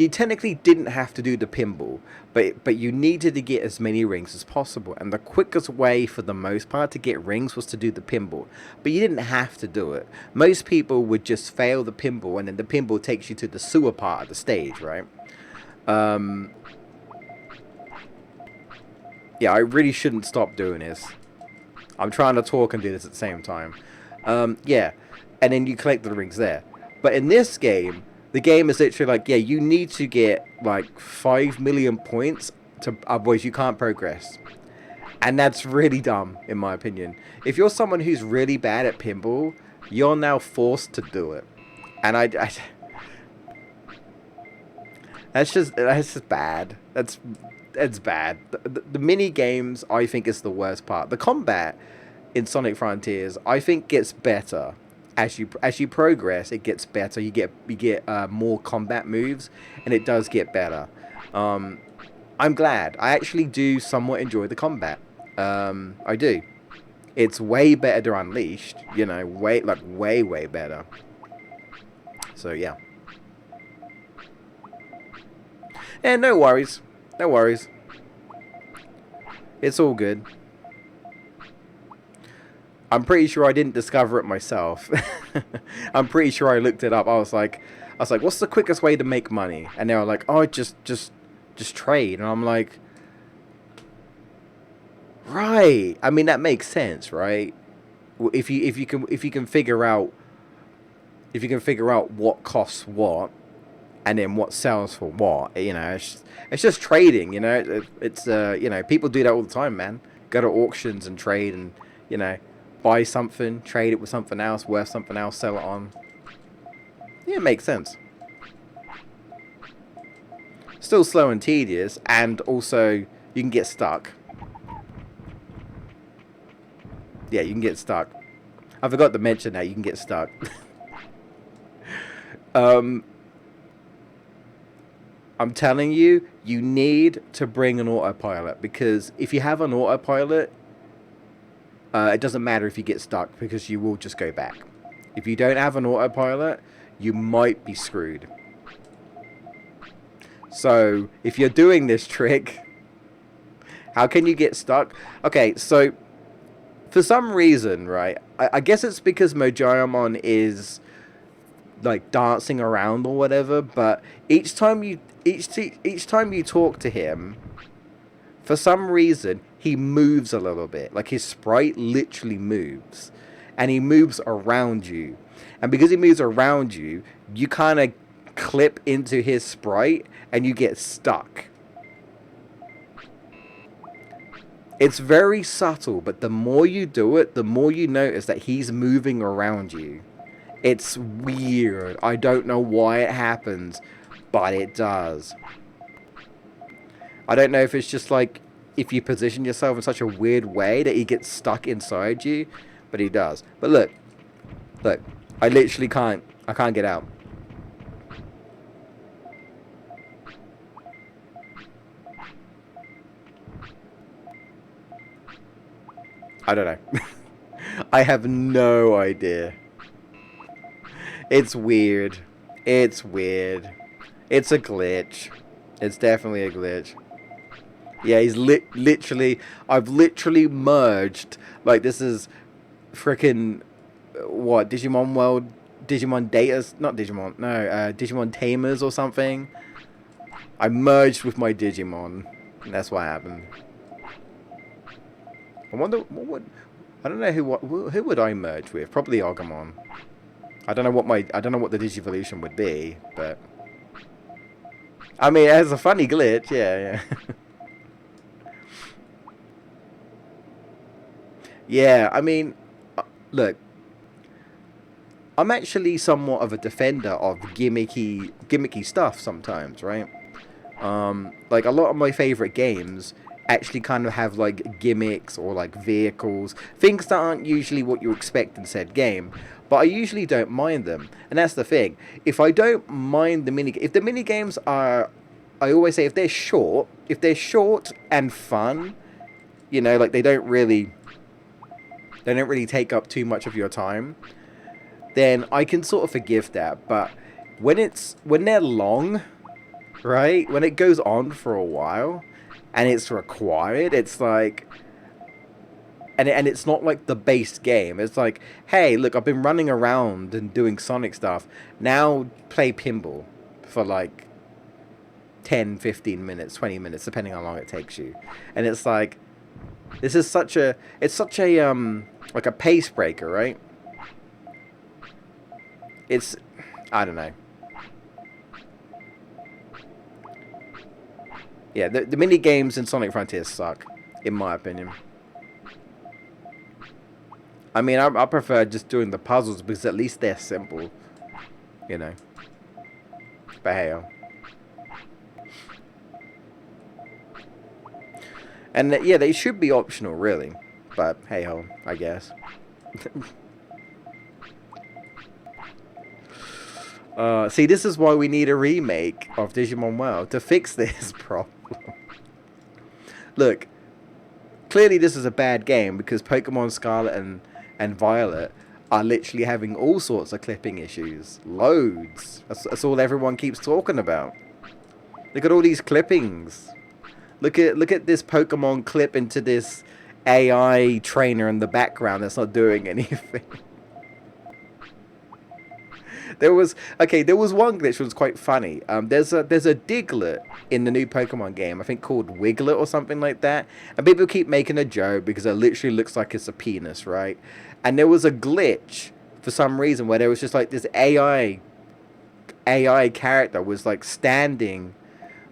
A: technically didn't have to do the pinball, but you needed to get as many rings as possible, and the quickest way for the most part to get rings was to do the pinball, but you didn't have to do it. Most people would just fail the pinball, and then the pinball takes you to the sewer part of the stage, right? Yeah, I really shouldn't stop doing this. I'm trying to talk and do this at the same time. Yeah, and then you collect the rings there. But in this game, the game is literally like, yeah, you need to get like 5 million points to, otherwise you can't progress. And that's really dumb, in my opinion. If you're someone who's really bad at pinball, you're now forced to do it. And that's just bad. That's bad. The mini games, I think, is the worst part. The combat in Sonic Frontiers, I think, gets better as you progress. It gets better. You get more combat moves, and it does get better. I'm glad. I actually do somewhat enjoy the combat. I do. It's way better than Unleashed. You know, way better. So yeah. And no worries. No worries. It's all good. I'm pretty sure I didn't discover it myself. I'm pretty sure I looked it up. I was like, what's the quickest way to make money? And they were like, oh, just trade. And I'm like, right. I mean, that makes sense, right? If you can figure out if you can figure out what costs what, and then what sells for what, you know, it's just trading, you know. It's you know, people do that all the time, man. Go to auctions and trade, and you know, buy something, trade it with something else, worth something else, sell it on. Yeah, it makes sense. Still slow and tedious, and also you can get stuck. Yeah, you can get stuck. I forgot to mention that you can get stuck. um, I'm telling you, you need to bring an autopilot, because if you have an autopilot, it doesn't matter if you get stuck, because you will just go back. If you don't have an autopilot, you might be screwed. So, if you're doing this trick, how can you get stuck? Okay, so for some reason, right, I guess it's because Mojayamon is like dancing around or whatever, but each time you talk to him, for some reason he moves a little bit. Like his sprite literally moves, and he moves around you. And because he moves around you, you kind of clip into his sprite and you get stuck. It's very subtle, but the more you do it, the more you notice that he's moving around you. It's weird. I don't know why it happens, but it does. I don't know if it's just like if you position yourself in such a weird way that he gets stuck inside you, but he does. But look, I literally can't. I can't get out. I don't know. I have no idea. It's weird. It's weird. It's a glitch. It's definitely a glitch. Yeah, he's literally... I've literally merged... Like, this is freaking... What? Digimon World... Digimon Data... Not Digimon. No, Digimon Tamers or something. I merged with my Digimon. And that's what happened. I wonder... What would... I don't know who would I merge with? Probably Agumon. I don't know what the Digivolution would be, but... I mean, it has a funny glitch, yeah. Yeah, I mean, look, I'm actually somewhat of a defender of gimmicky stuff sometimes, right? Like a lot of my favorite games actually kind of have like gimmicks or like vehicles, things that aren't usually what you expect in said game, but I usually don't mind them. And that's the thing. If I don't mind if the mini games are, I always say if they're short and fun, you know, like they don't really take up too much of your time, then I can sort of forgive that. But when they're long, right? When it goes on for a while and it's required, it's like, and it's not like the base game. It's like, hey, look, I've been running around and doing Sonic stuff. Now play pinball for like 10, 15 minutes, 20 minutes, depending on how long it takes you. And it's like, this is such a, it's such a, like a pace breaker, right? It's, I don't know. Yeah, the mini games in Sonic Frontiers suck, in my opinion. I mean, I prefer just doing the puzzles because at least they're simple, you know. But hey, and yeah, they should be optional, really. But hey ho, I guess. See, this is why we need a remake of Digimon World to fix this problem. Look, clearly this is a bad game because Pokemon Scarlet and Violet are literally having all sorts of clipping issues. Loads. That's all everyone keeps talking about. Look at all these clippings. Look at this Pokemon clip into this AI trainer in the background that's not doing anything. There was one glitch which was quite funny. There's a Diglett in the new Pokemon game, I think called Wiglet or something like that, and people keep making a joke because it literally looks like it's a penis, right? And there was a glitch for some reason where there was just like this AI character was like standing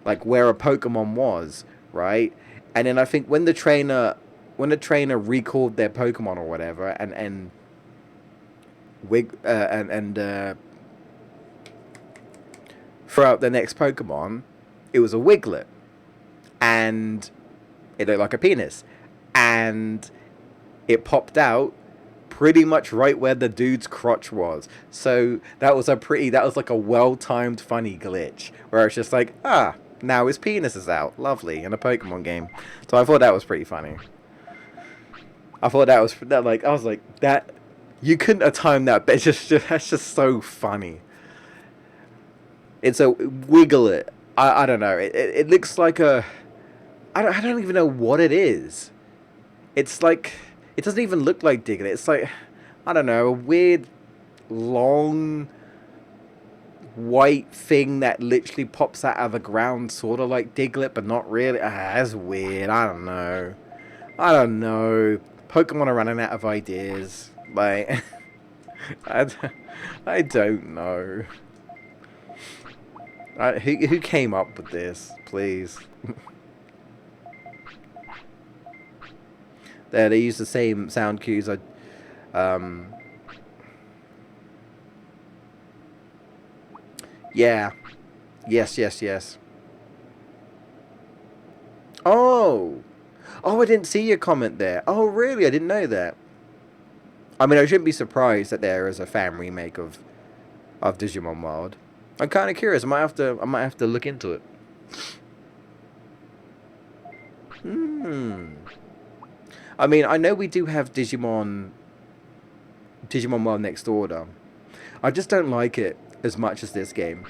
A: like where a Pokemon was, right? And then I think when the trainer recalled their Pokemon or whatever, and wig and throw out the next Pokemon, it was a Wiglet, and it looked like a penis, and it popped out pretty much right where the dude's crotch was. So that was like a well-timed funny glitch where it's just like, now his penis is out. Lovely, in a Pokemon game. So I thought that was pretty funny. I thought that was that like I was like that you couldn't have timed that, but that's just so funny. It's a Wiglet. I don't know. It looks like a I don't even know what it is. It's like it doesn't even look like Diglett. It's like I don't know, a weird long white thing that literally pops out of the ground, sort of like Diglett, but not really. That's weird. I don't know. I don't know. Pokemon are running out of ideas. Like, I, I don't know. Who came up with this? Please. There, they use the same sound cues. Yeah. Yes. Oh! Oh, I didn't see your comment there. Oh, really? I didn't know that. I mean, I shouldn't be surprised that there is a fan remake of Digimon World. I'm kind of curious. I might have to look into it. I mean, I know we do have Digimon World Next Order. I just don't like it as much as this game.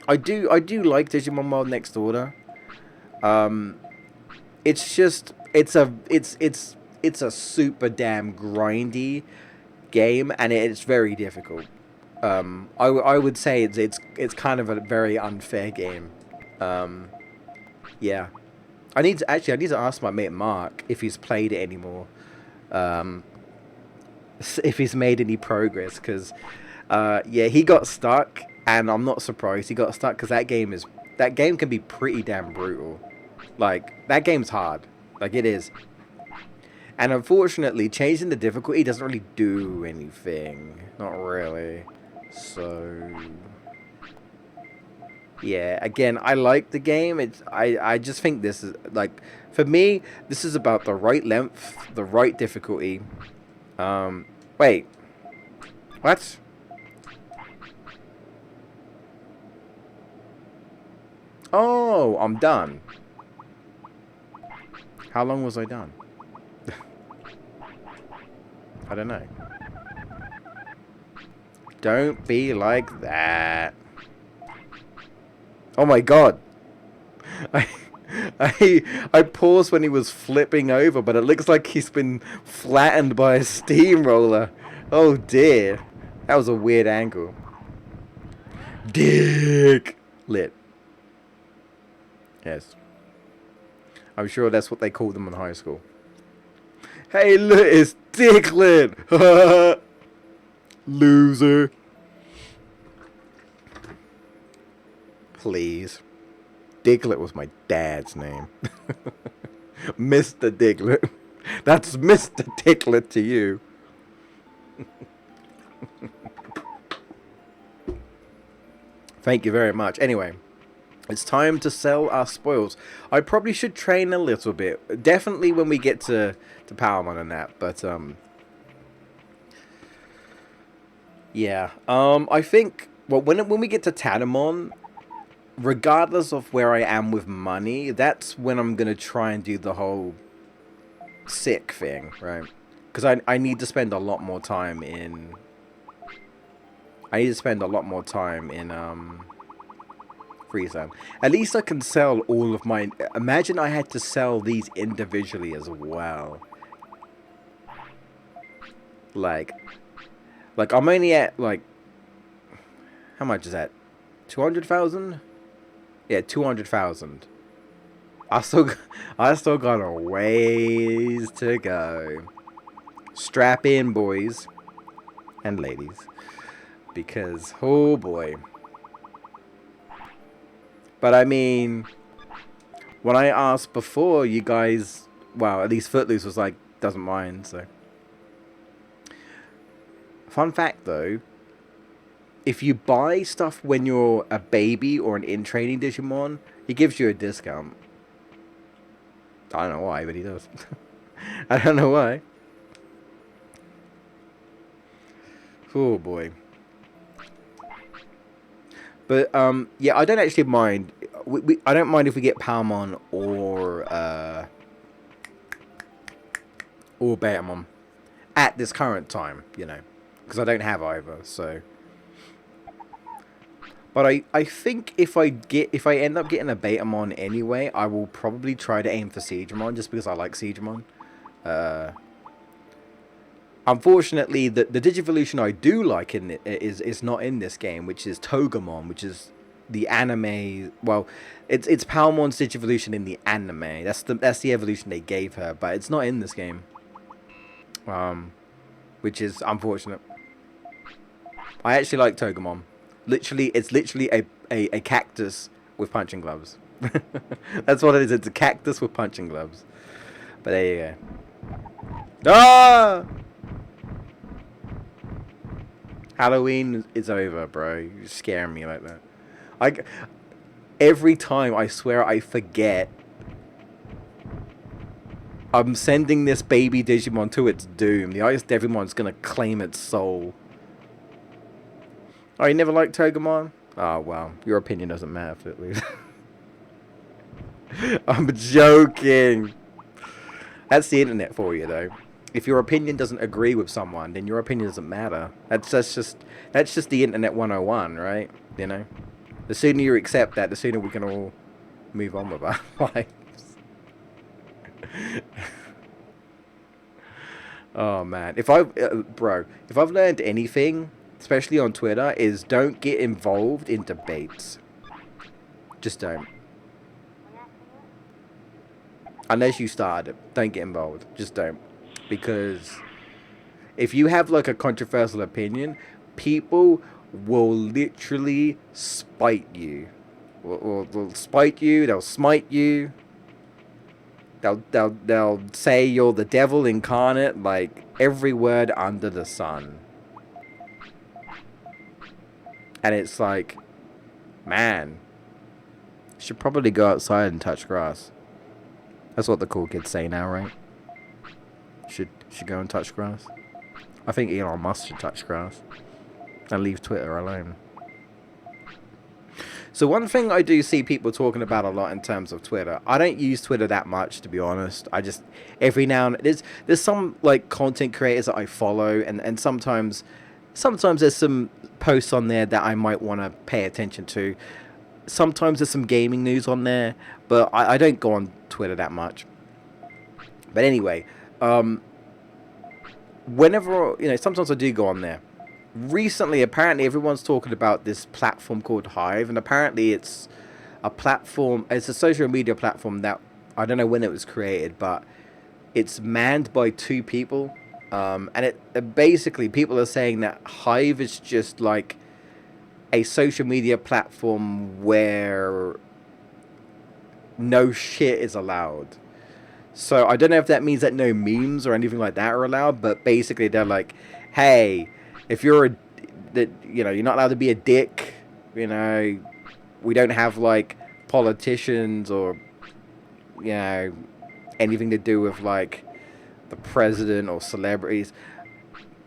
A: I do like Digimon World Next Order. It's just it's a super damn grindy game, and it's very difficult. I would say it's kind of a very unfair game. Yeah. I need to ask my mate Mark if he's played it anymore. Um, if he's made any progress, because yeah, he got stuck, and I'm not surprised he got stuck because that game can be pretty damn brutal. Like that game's hard, like it is, and unfortunately, changing the difficulty doesn't really do anything. Not really. So yeah, again, I like the game. I just think this is like for me, this is about the right length, the right difficulty. Wait. What? Oh, I'm done. How long was I done? I don't know. Don't be like that. Oh my god. I I paused when he was flipping over, but it looks like he's been flattened by a steamroller. Oh dear. That was a weird angle. Dick lit. Yes. I'm sure that's what they called them in high school. Hey, look, it's Dicklet! Loser. Please. Diglett was my dad's name. Mr. Diglett. That's Mr. Diglett to you. Thank you very much. Anyway, it's time to sell our spoils. I probably should train a little bit. Definitely when we get to Powermon and that. But, yeah. I think, well, when we get to Tatamon, regardless of where I am with money, that's when I'm going to try and do the whole sick thing, right? Because I need to spend a lot more time in... Freezer. At least I can sell all of mine. Imagine I had to sell these individually as well. Like I'm only at, like... How much is that? 200,000? Yeah, 200,000. I still got a ways to go. Strap in, boys. and ladies, because oh boy. But I mean, when I asked before, you guys, well, at least Footloose was like, doesn't mind. So, fun fact though, if you buy stuff when you're a baby or an in-training Digimon, he gives you a discount. I don't know why, but he does. I don't know why. Oh boy. But yeah, I don't actually mind. I don't mind if we get Palmon or Betamon at this current time, you know, because I don't have either. So, but I think if I end up getting a Betamon anyway, I will probably try to aim for Siegemon just because I like Siegemon. Unfortunately, the Digivolution I do like in it is not in this game, which is Togemon, which is the anime. Well, it's Palmon's Digivolution in the anime. That's the evolution they gave her, but it's not in this game. Which is unfortunate. I actually like Togemon. It's literally a cactus with punching gloves. That's what it is. It's a cactus with punching gloves. But there you go. Ah! Halloween is over, bro. You're scaring me like that. Every time I swear I forget, I'm sending this baby Digimon to its doom. The Ice Devimon's gonna claim its soul. Oh, you never liked Togemon? Oh, well. Your opinion doesn't matter, Footloose. I'm joking. That's the internet for you, though. If your opinion doesn't agree with someone, then your opinion doesn't matter. That's just the internet 101, right? You know? The sooner you accept that, the sooner we can all move on with our lives. Oh man, if I've learned anything, especially on Twitter, is don't get involved in debates. Just don't. Unless you started it, don't get involved. Just don't. Because if you have like a controversial opinion, people will literally spite you. Will spite you. They'll smite you. They'll say you're the devil incarnate. Like every word under the sun. And it's like, man, should probably go outside and touch grass. That's what the cool kids say now, right? Should go and touch grass. I think Elon Musk should touch grass and leave Twitter alone. So one thing I do see people talking about a lot in terms of Twitter, I don't use Twitter that much, to be honest. I just, every now and there's some like content creators that I follow, and sometimes there's some posts on there that I might want to pay attention to. Sometimes there's some gaming news on there, but I don't go on Twitter that much. But anyway, whenever, you know, sometimes I do go on there. Recently, apparently, everyone's talking about this platform called Hive, and apparently it's a social media platform that, I don't know when it was created, but it's manned by 2 people. And basically, people are saying that Hive is just like a social media platform where no shit is allowed. So I don't know if that means that no memes or anything like that are allowed, but basically they're like, hey, if you're you're not allowed to be a dick, you know, we don't have like politicians or, you know, anything to do with like the president or celebrities.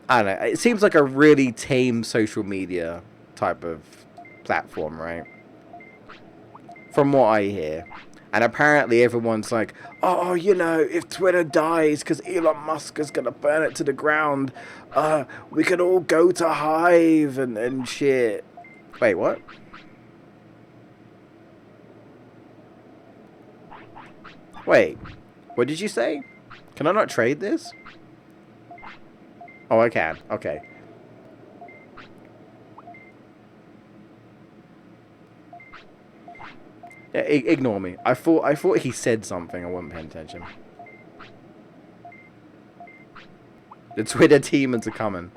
A: I don't know. It seems like a really tame social media type of platform, right? From what I hear. And apparently everyone's like, oh, you know, if Twitter dies because Elon Musk is going to burn it to the ground, we could all go to Hive and shit. Wait, what? Wait, what did you say? Can I not trade this? Oh, I can. Okay. Yeah, ignore me. I thought he said something. I wasn't paying attention. The Twitter demons are coming.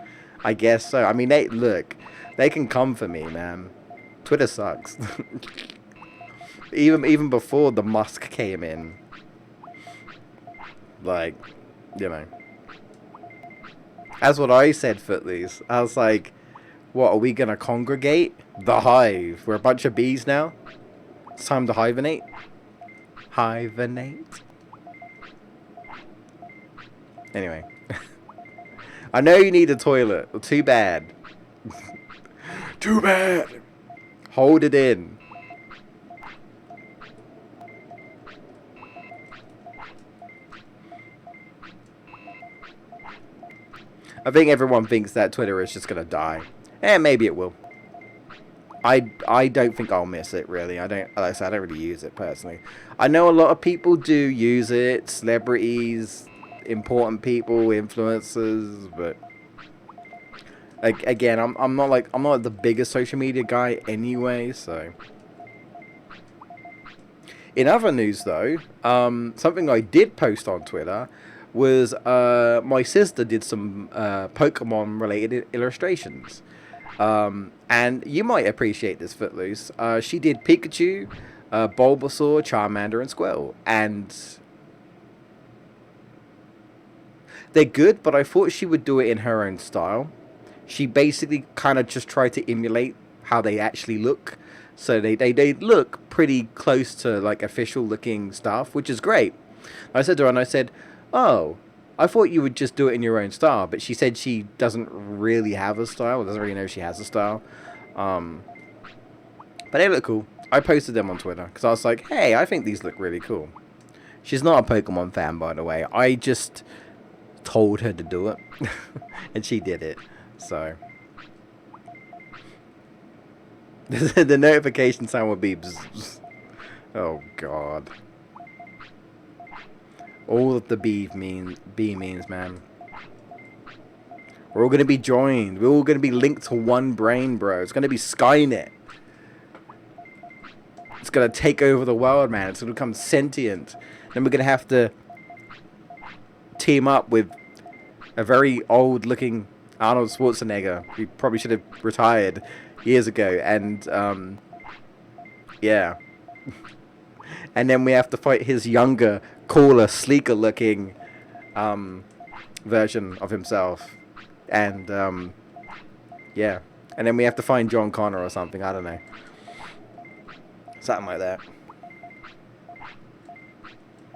A: I guess so. I mean, they can come for me, man. Twitter sucks. Even before the Musk came in, like, you know, that's what I said, Footloose. I was like, what, are we gonna congregate? The hive. We're a bunch of bees now. It's time to hibernate. Hibernate. Anyway, I know you need a toilet. Well, too bad. Too bad. Hold it in. I think everyone thinks that Twitter is just gonna die. And maybe it will. I don't think I'll miss it, really. Like I said, I don't really use it personally. I know a lot of people do use it. Celebrities, important people, influencers, but like, again, I'm not the biggest social media guy anyway, so. In other news, though, something I did post on Twitter was my sister did some Pokemon related illustrations. And you might appreciate this, Footloose. She did Pikachu, Bulbasaur, Charmander, and Squirtle. And they're good, but I thought she would do it in her own style. She basically kind of just tried to emulate how they actually look. So they look pretty close to like official looking stuff, which is great. I said to her, and I said, oh, I thought you would just do it in your own style. But she said she doesn't really have a style. Doesn't really know she has a style. But they look cool. I posted them on Twitter because I was like, hey, I think these look really cool. She's not a Pokemon fan, by the way. I just told her to do it. And she did it. So the notification sound would be bzz. Oh god. All of the bee means, man. We're all gonna be joined. We're all gonna be linked to one brain, bro. It's gonna be Skynet. It's gonna take over the world, man. It's gonna become sentient. Then we're gonna have to team up with a very old-looking Arnold Schwarzenegger. He probably should have retired years ago. And yeah. And then we have to fight his younger, cooler, sleeker-looking version of himself. And yeah. And then we have to find John Connor or something. I don't know. Something like that.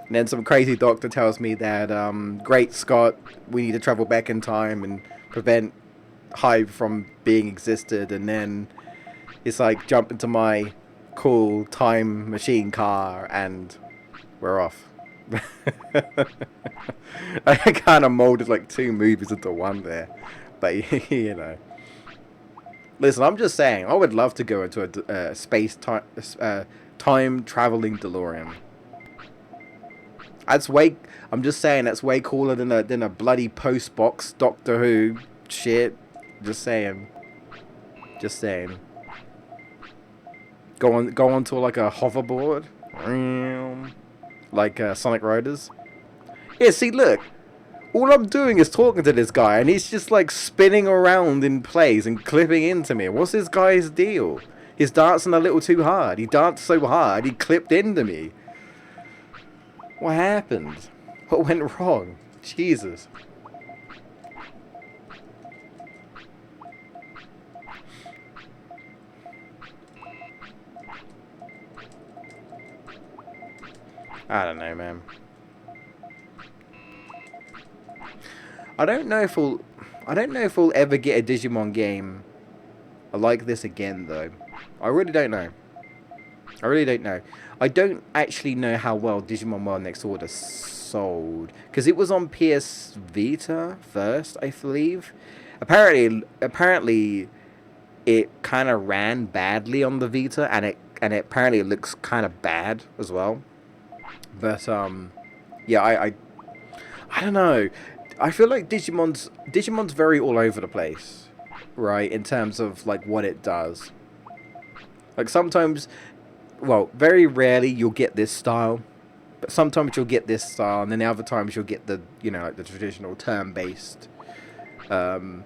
A: And then some crazy doctor tells me that, great Scott, we need to travel back in time and prevent Hive from being existed. And then it's like, jump into my cool time machine car and we're off. I kind of molded like 2 movies into one there. But, you know. Listen, I'm just saying, I would love to go into a time traveling DeLorean. I'm just saying, that's way cooler than a bloody post box Doctor Who shit. Just saying. Just saying. Go on to like a hoverboard, like Sonic Riders. Yeah, see, look. All I'm doing is talking to this guy, and he's just like spinning around in place and clipping into me. What's this guy's deal? He's dancing a little too hard. He danced so hard, he clipped into me. What happened? What went wrong? Jesus. I don't know, man. I don't know if we'll ever get a Digimon game like this again, though. I really don't know. I really don't know. I don't actually know how well Digimon World Next Order sold, because it was on PS Vita first, I believe. Apparently, it kind of ran badly on the Vita, and it apparently looks kind of bad as well. But yeah, I don't know. I feel like Digimon's very all over the place, right? In terms of like what it does. Like sometimes, well, very rarely you'll get this style, but sometimes you'll get this style, and then other times you'll get the, you know, like the traditional turn-based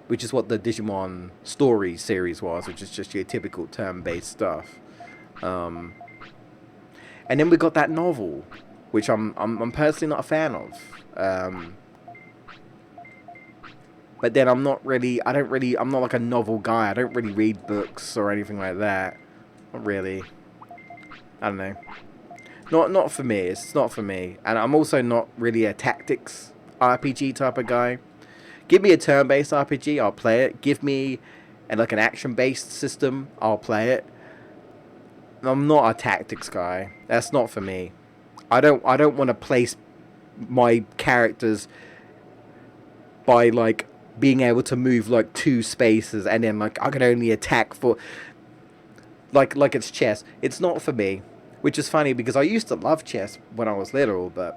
A: which is what the Digimon story series was, which is just your typical turn-based stuff. Um, and then we got that novel, which I'm personally not a fan of. But then I'm not like a novel guy. I don't really read books or anything like that. Not really. I don't know. Not for me. It's not for me. And I'm also not really a tactics RPG type of guy. Give me a turn-based RPG, I'll play it. Give me like an action-based system, I'll play it. I'm not a tactics guy. That's not for me. I don't want to place my characters by like being able to move like 2 spaces and then like I can only attack for like it's chess. It's not for me. Which is funny because I used to love chess when I was little, but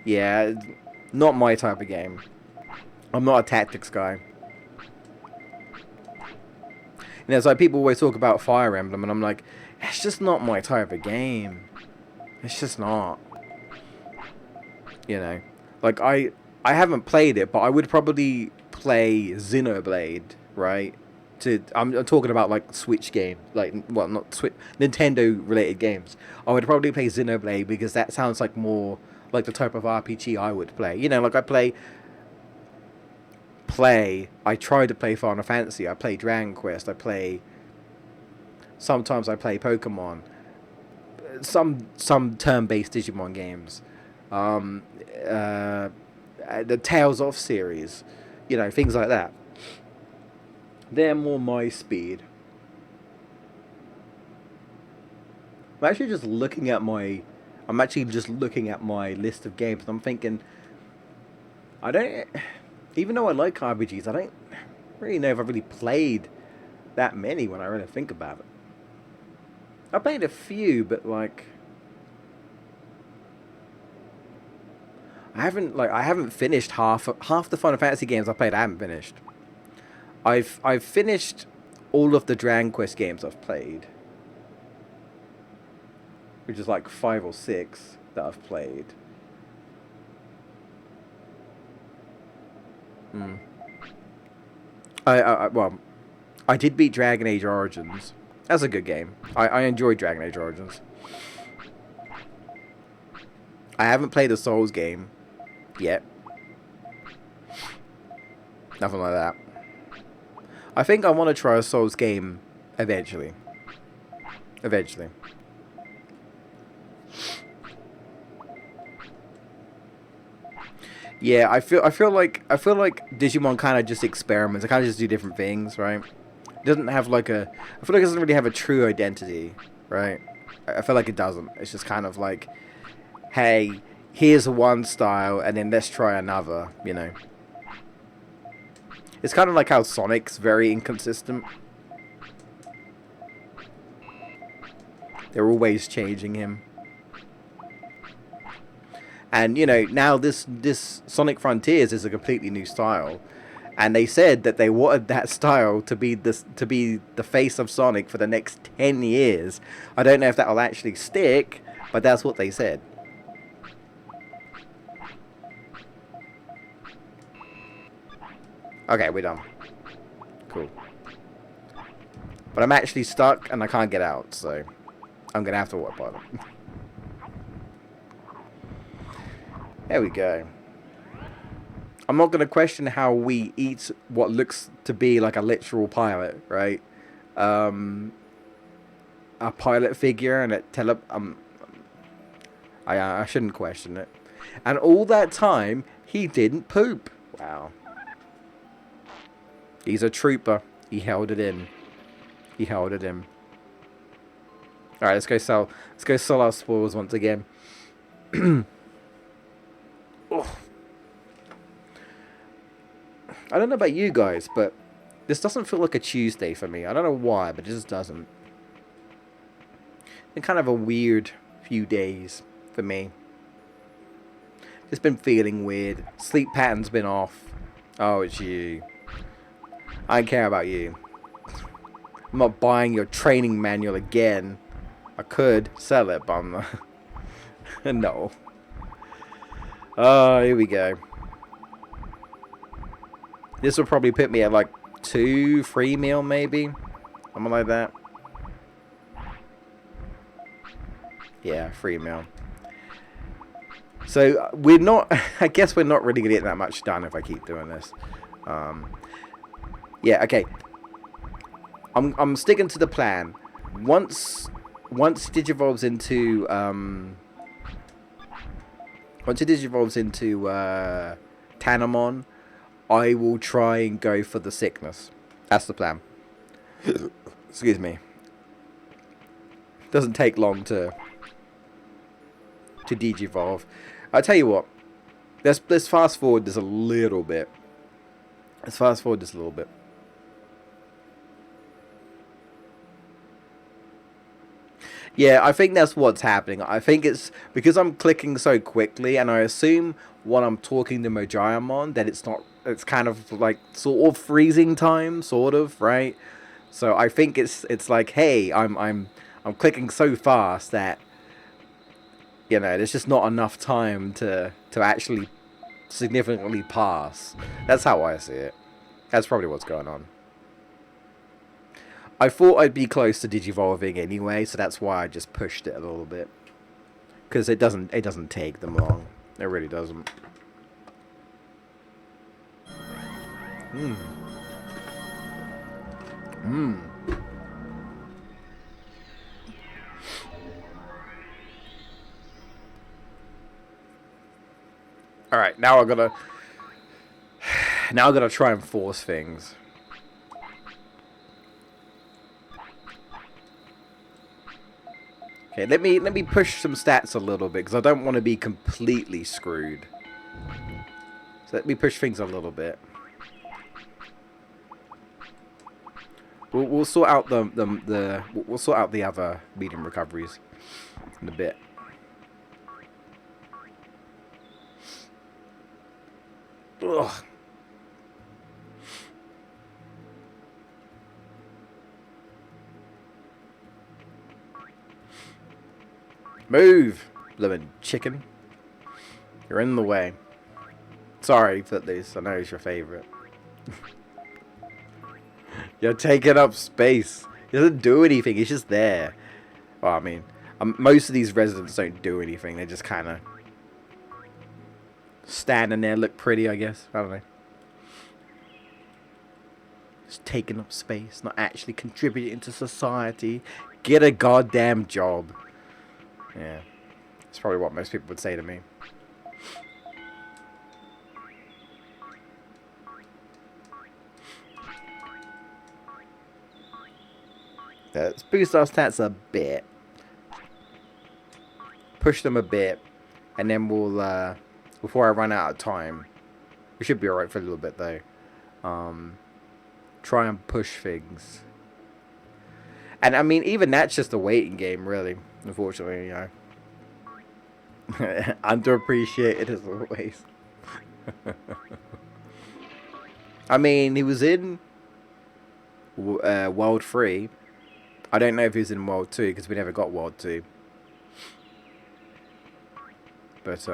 A: yeah, not my type of game. I'm not a tactics guy. You know, it's like people always talk about Fire Emblem, and I'm like, it's just not my type of game. It's just not. You know, like I haven't played it, but I would probably play Xenoblade, right? I'm talking about like Switch games, like well, not Switch, Nintendo related games. I would probably play Xenoblade because that sounds like more like the type of RPG I would play. You know, like I try to play Final Fantasy, I play Dragon Quest, sometimes I play Pokemon, some turn-based Digimon games, the Tales of series, you know, things like that. They're more my speed. I'm actually just looking at my list of games and I'm thinking, even though I like RPGs, I don't really know if I've really played that many when I really think about it. I played a few, but like I haven't finished half the Final Fantasy games I played. I haven't finished. I've finished all of the Dragon Quest games I've played, which is like 5 or 6 that I've played. Hmm. Well, I did beat Dragon Age Origins. That's a good game. I enjoyed Dragon Age Origins. I haven't played a Souls game yet. Nothing like that. I think I want to try a Souls game eventually. Eventually. Yeah, I feel like Digimon kind of just experiments. It kind of just do different things, right? It doesn't have like I feel like it doesn't really have a true identity, right? I feel like it doesn't. It's just kind of like, hey, here's one style, and then let's try another, you know. It's kind of like how Sonic's very inconsistent. They're always changing him. And, you know, now this Sonic Frontiers is a completely new style. And they said that they wanted that style to be the face of Sonic for the next 10 years. I don't know if that will actually stick, but that's what they said. Okay, we're done. Cool. But I'm actually stuck and I can't get out, so I'm going to have to work on it. There we go. I'm not going to question how we eat what looks to be like a literal pilot, right? A pilot figure and I shouldn't question it. And all that time, he didn't poop. Wow. He's a trooper. He held it in. He held it in. Alright, let's go sell our spoils once again. Oh. I don't know about you guys, but this doesn't feel like a Tuesday for me. I don't know why, but it just doesn't. It's kind of a weird few days for me. It's been feeling weird. Sleep pattern's been off. Oh, it's you. I don't care about you. I'm not buying your training manual again. I could sell it, but I'm not. No. Oh, here we go. This will probably put me at like 2-3 mil, maybe. Something like that. Yeah, 3 mil. So we're not, I guess we're not really going to get that much done if I keep doing this. Yeah, okay. I'm sticking to the plan. Once Digivolves into Tanamon, I will try and go for the sickness. That's the plan. Excuse me. Doesn't take long to Digivolve. I'll tell you what. Let's fast forward this a little bit. Yeah, I think that's what's happening. I think it's because I'm clicking so quickly, and I assume when I'm talking to Mojayamon that it's not. It's kind of like sort of freezing time, sort of, right? So I think it's like, hey, I'm clicking so fast that there's just not enough time to actually significantly pass. That's how I see it. That's probably what's going on. I thought I'd be close to digivolving anyway, so that's why I just pushed it a little bit. Because it doesn't take them long. It really doesn't. Alright, now I gotta try and force things. Okay, let me push some stats a little bit because I don't want to be completely screwed. So let me push things a little bit. We'll sort out we'll sort out the other medium recoveries in a bit. Ugh. Move, lemon chicken. You're in the way. Sorry, Footloose. I know it's your favorite. You're taking up space. He doesn't do anything. He's just there. Well, I mean, most of these residents don't do anything. They just kind of standing there, look pretty, I guess. I don't know. Just taking up space, not actually contributing to society. Get a goddamn job. Yeah. That's probably what most people would say to me. Let's boost our stats a bit. Push them a bit. And then we'll, before I run out of time, we should be alright for a little bit though. Try and push things. And I mean, even that's just a waiting game, really. Unfortunately, underappreciated as always. I mean, he was in World 3. I don't know if he was in World 2 because we never got World 2. But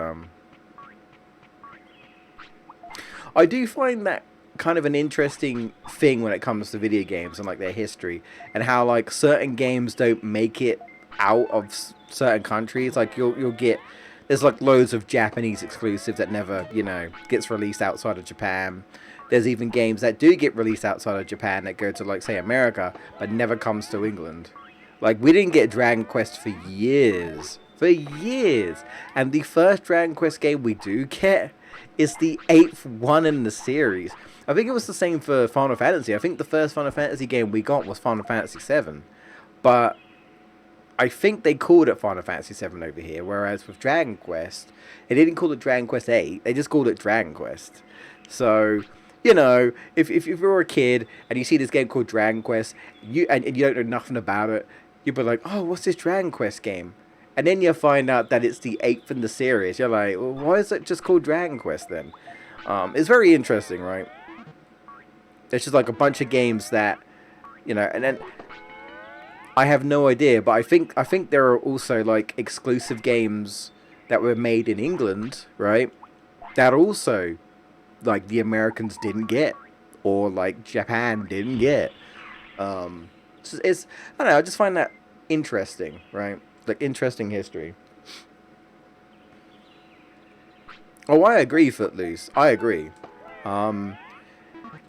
A: I do find that kind of an interesting thing when it comes to video games and like their history and how like certain games don't make it out of certain countries. Like you'll get, there's like loads of Japanese exclusives that never gets released outside of Japan. There's even games that do get released outside of Japan that go to like say America but never comes to England. Like we didn't get Dragon Quest for years. And the first Dragon Quest game we do get is the 8th one in the series. I think it was the same for Final Fantasy. I think the first Final Fantasy game we got was Final Fantasy 7. But I think they called it Final Fantasy 7 over here, whereas with Dragon Quest, they didn't call it Dragon Quest 8, they just called it Dragon Quest. So, if you're a kid and you see this game called Dragon Quest, and you don't know nothing about it, you'll be like, oh, what's this Dragon Quest game? And then you find out that it's the 8th in the series. You're like, well, why is it just called Dragon Quest then? It's very interesting, right? There's just like a bunch of games that, and then I have no idea, but I think there are also like exclusive games that were made in England, right? That also, like, the Americans didn't get. or like Japan didn't get. It's I don't know. I just find that interesting, right? Like interesting history. Oh, I agree, Footloose. I agree. Um,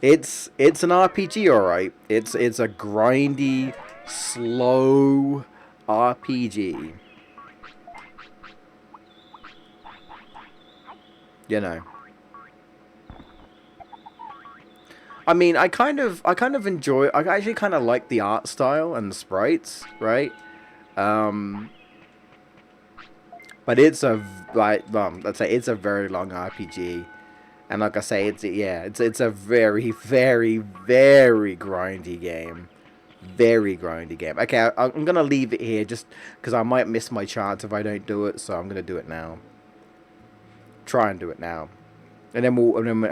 A: it's an RPG, all right. It's a grindy, slow RPG. You know. I mean, I kind of enjoy. I actually kind of like the art style and the sprites, right? Um, but it's a let's say it's a very long RPG, and like I say, it's a very very grindy game, very grindy game. Okay, I'm gonna leave it here just because I might miss my chance if I don't do it, so I'm gonna do it now. Try and do it now, and then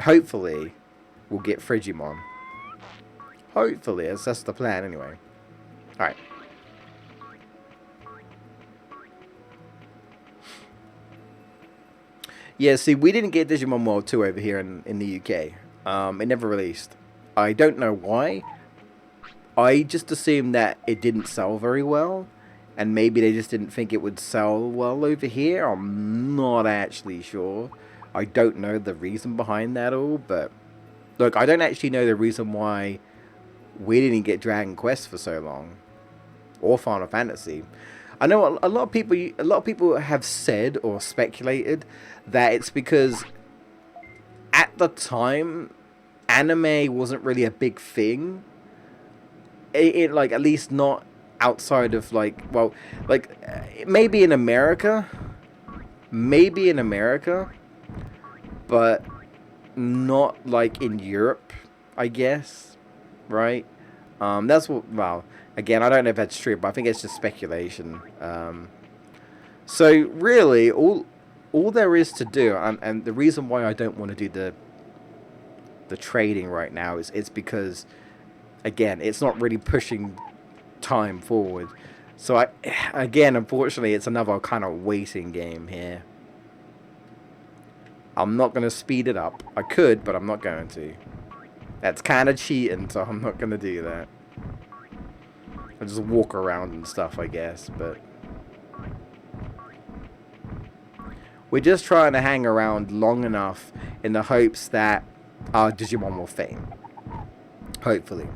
A: hopefully we'll get Frigimon. Hopefully, that's the plan anyway. All right. Yeah, see, we didn't get Digimon World 2 over here in the UK. It never released. I don't know why. I just assumed that it didn't sell very well. And maybe they just didn't think it would sell well over here. I'm not actually sure. I don't know the reason behind that all. But, look, I don't actually know the reason why we didn't get Dragon Quest for so long. Or Final Fantasy. I know a lot of people have said or speculated that it's because at the time anime wasn't really a big thing. It like at least not outside of like maybe in America, but not like in Europe, I guess, right? That's what. Well, again, I don't know if that's true, but I think it's just speculation. So really, all there is to do, and the reason why I don't want to do the trading right now is it's because, again, it's not really pushing time forward. So again, unfortunately, it's another kind of waiting game here. I'm not going to speed it up. I could, but I'm not going to. That's kind of cheating, so I'm not going to do that. I'll just walk around and stuff, I guess, but we're just trying to hang around long enough in the hopes that our Digimon will fame. Hopefully.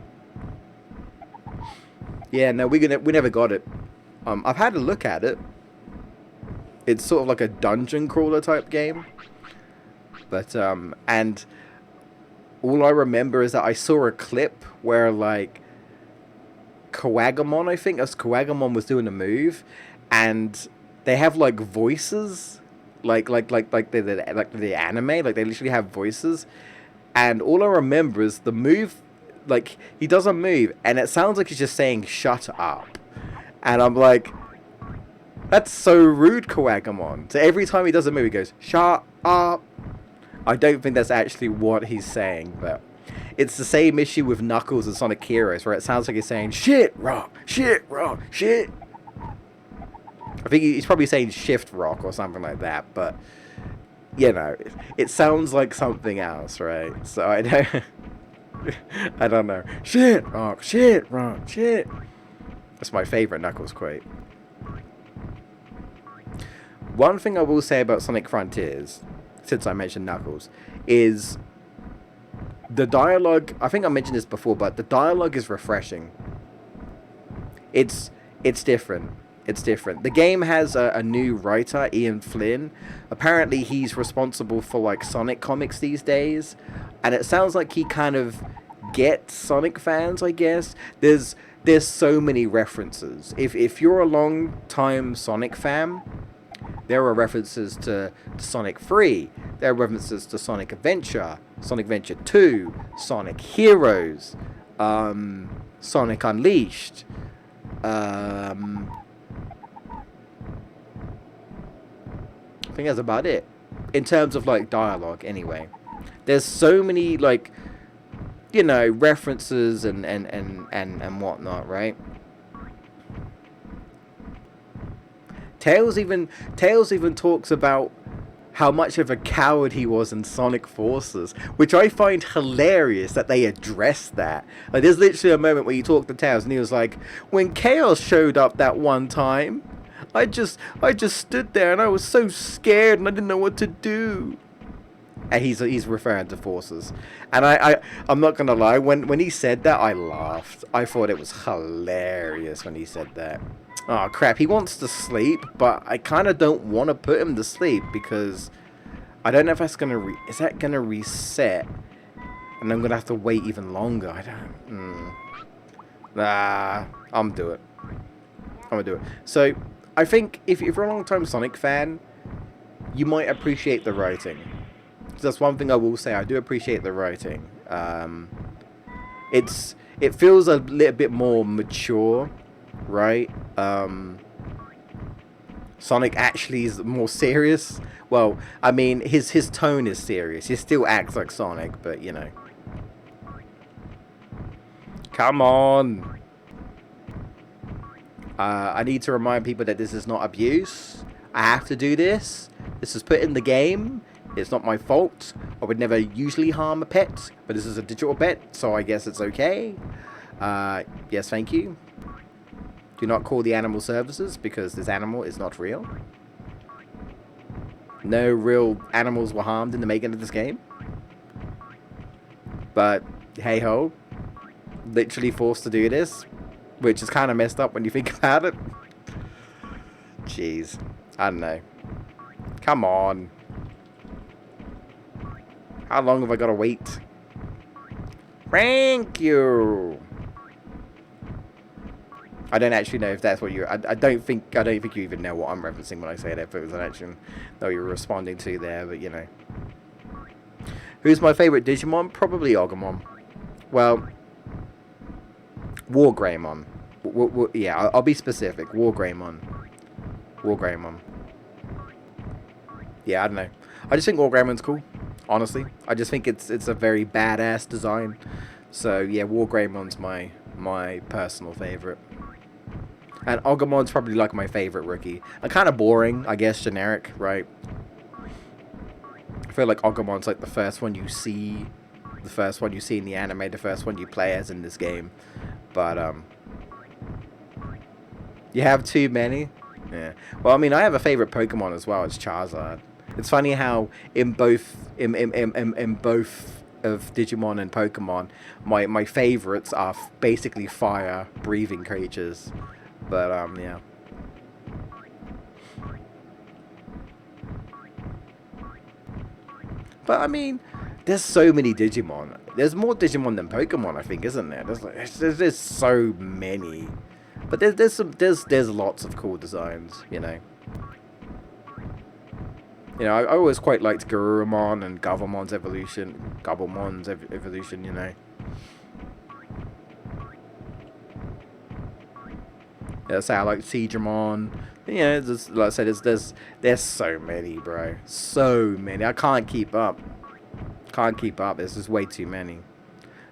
A: Yeah, no, we never got it. I've had a look at it. It's sort of like a dungeon crawler type game. But, and all I remember is that I saw a clip where, like, Kawagamon, I think, as Kawagamon was doing a move, and they have, like, voices, like the anime, like, they literally have voices, and all I remember is the move, like, he does a move, and it sounds like he's just saying, shut up, and I'm like, that's so rude, Kawagamon. So every time he does a move, he goes, shut up. I don't think that's actually what he's saying, but it's the same issue with Knuckles and Sonic Heroes, where it sounds like he's saying, shit, rock, shit, rock, shit. I think he's probably saying shift rock or something like that, but, you know, it sounds like something else, right? So I don't, I don't know. Shit, rock, shit, rock, shit. That's my favorite Knuckles quote. One thing I will say about Sonic Frontiers, since I mentioned Knuckles, is the dialogue. I think I mentioned this before, but the dialogue is refreshing. It's different. It's different. The game has a new writer, Ian Flynn. Apparently, he's responsible for like Sonic comics these days, and it sounds like he kind of gets Sonic fans. I guess there's so many references. If you're a long time Sonic fan, there are references to Sonic 3. There are references to Sonic Adventure, Sonic Adventure 2, Sonic Heroes, Sonic Unleashed. I think that's about it. In terms of, like, dialogue, anyway. There's so many, like, you know, references and whatnot, right? Tails even talks about how much of a coward he was in Sonic Forces, which I find hilarious that they addressed that. Like, there's literally a moment where you talk to Tails and he was like, when Chaos showed up that one time, I just stood there and I was so scared and I didn't know what to do. And he's referring to Forces. And I'm not gonna lie, when he said that, I laughed. I thought it was hilarious when he said that. Oh crap, he wants to sleep, but I kind of don't want to put him to sleep because I don't know if that's gonna is that gonna reset, and I'm gonna have to wait even longer. I don't. Nah, I'm gonna do it. I'm gonna do it. So I think if you're a long-time Sonic fan, you might appreciate the writing. That's one thing I will say. I do appreciate the writing. It feels a little bit more mature, right? Sonic actually is more serious. Well, I mean, his tone is serious. He still acts like Sonic, but you know. Come on. I need to remind people that this is not abuse. I have to do this. This is put in the game. It's not my fault. I would never usually harm a pet, but this is a digital pet, so I guess it's okay. Yes, thank you. Do not call the animal services because this animal is not real. No real animals were harmed in the making of this game. But, hey ho. Literally forced to do this, which is kind of messed up when you think about it. Jeez. I don't know. Come on. How long have I got to wait? Thank you. I don't actually know if that's what you're. I don't think you even know what I'm referencing when I say that. If it was an action that you were responding to there, but you know. Who's my favorite Digimon? Probably Agumon. Well, Wargreymon. Yeah, I'll be specific. Wargreymon. Wargreymon. Yeah, I don't know. I just think Wargreymon's cool. Honestly, I just think it's a very badass design. So yeah, Wargreymon's my personal favorite. And Agumon's probably like my favorite rookie. Kind of boring, I guess, generic, right? I feel like Agumon's like the first one you see in the anime, the first one you play as in this game. But you have too many. Yeah. Well, I mean, I have a favorite Pokemon as well. It's Charizard. It's funny how in both of Digimon and Pokemon, my favorites are basically fire breathing creatures. But yeah. But I mean, there's so many Digimon. There's more Digimon than Pokemon, I think, isn't there? There's so many. But there's lots of cool designs, you know. You know, I always quite liked Garurumon and Gabumon's evolution. Evolution, you know. Yeah, so I like Seedramon. You know, just, like I said, there's so many, bro. So many. I can't keep up. Can't keep up. There's just way too many.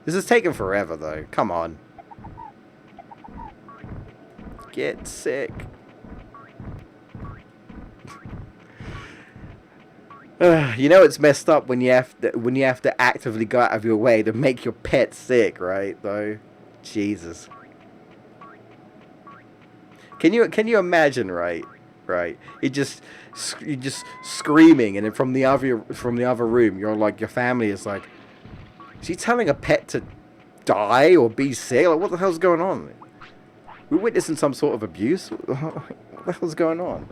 A: This is taking forever, though. Come on. Get sick. You know it's messed up when you have to actively go out of your way to make your pet sick, right? Though, Jesus. Can you imagine, right? You just screaming, and then from the other room, you're like, your family is like, is he telling a pet to die or be sick? Like, what the hell's going on? We're witnessing some sort of abuse. What the hell's going on?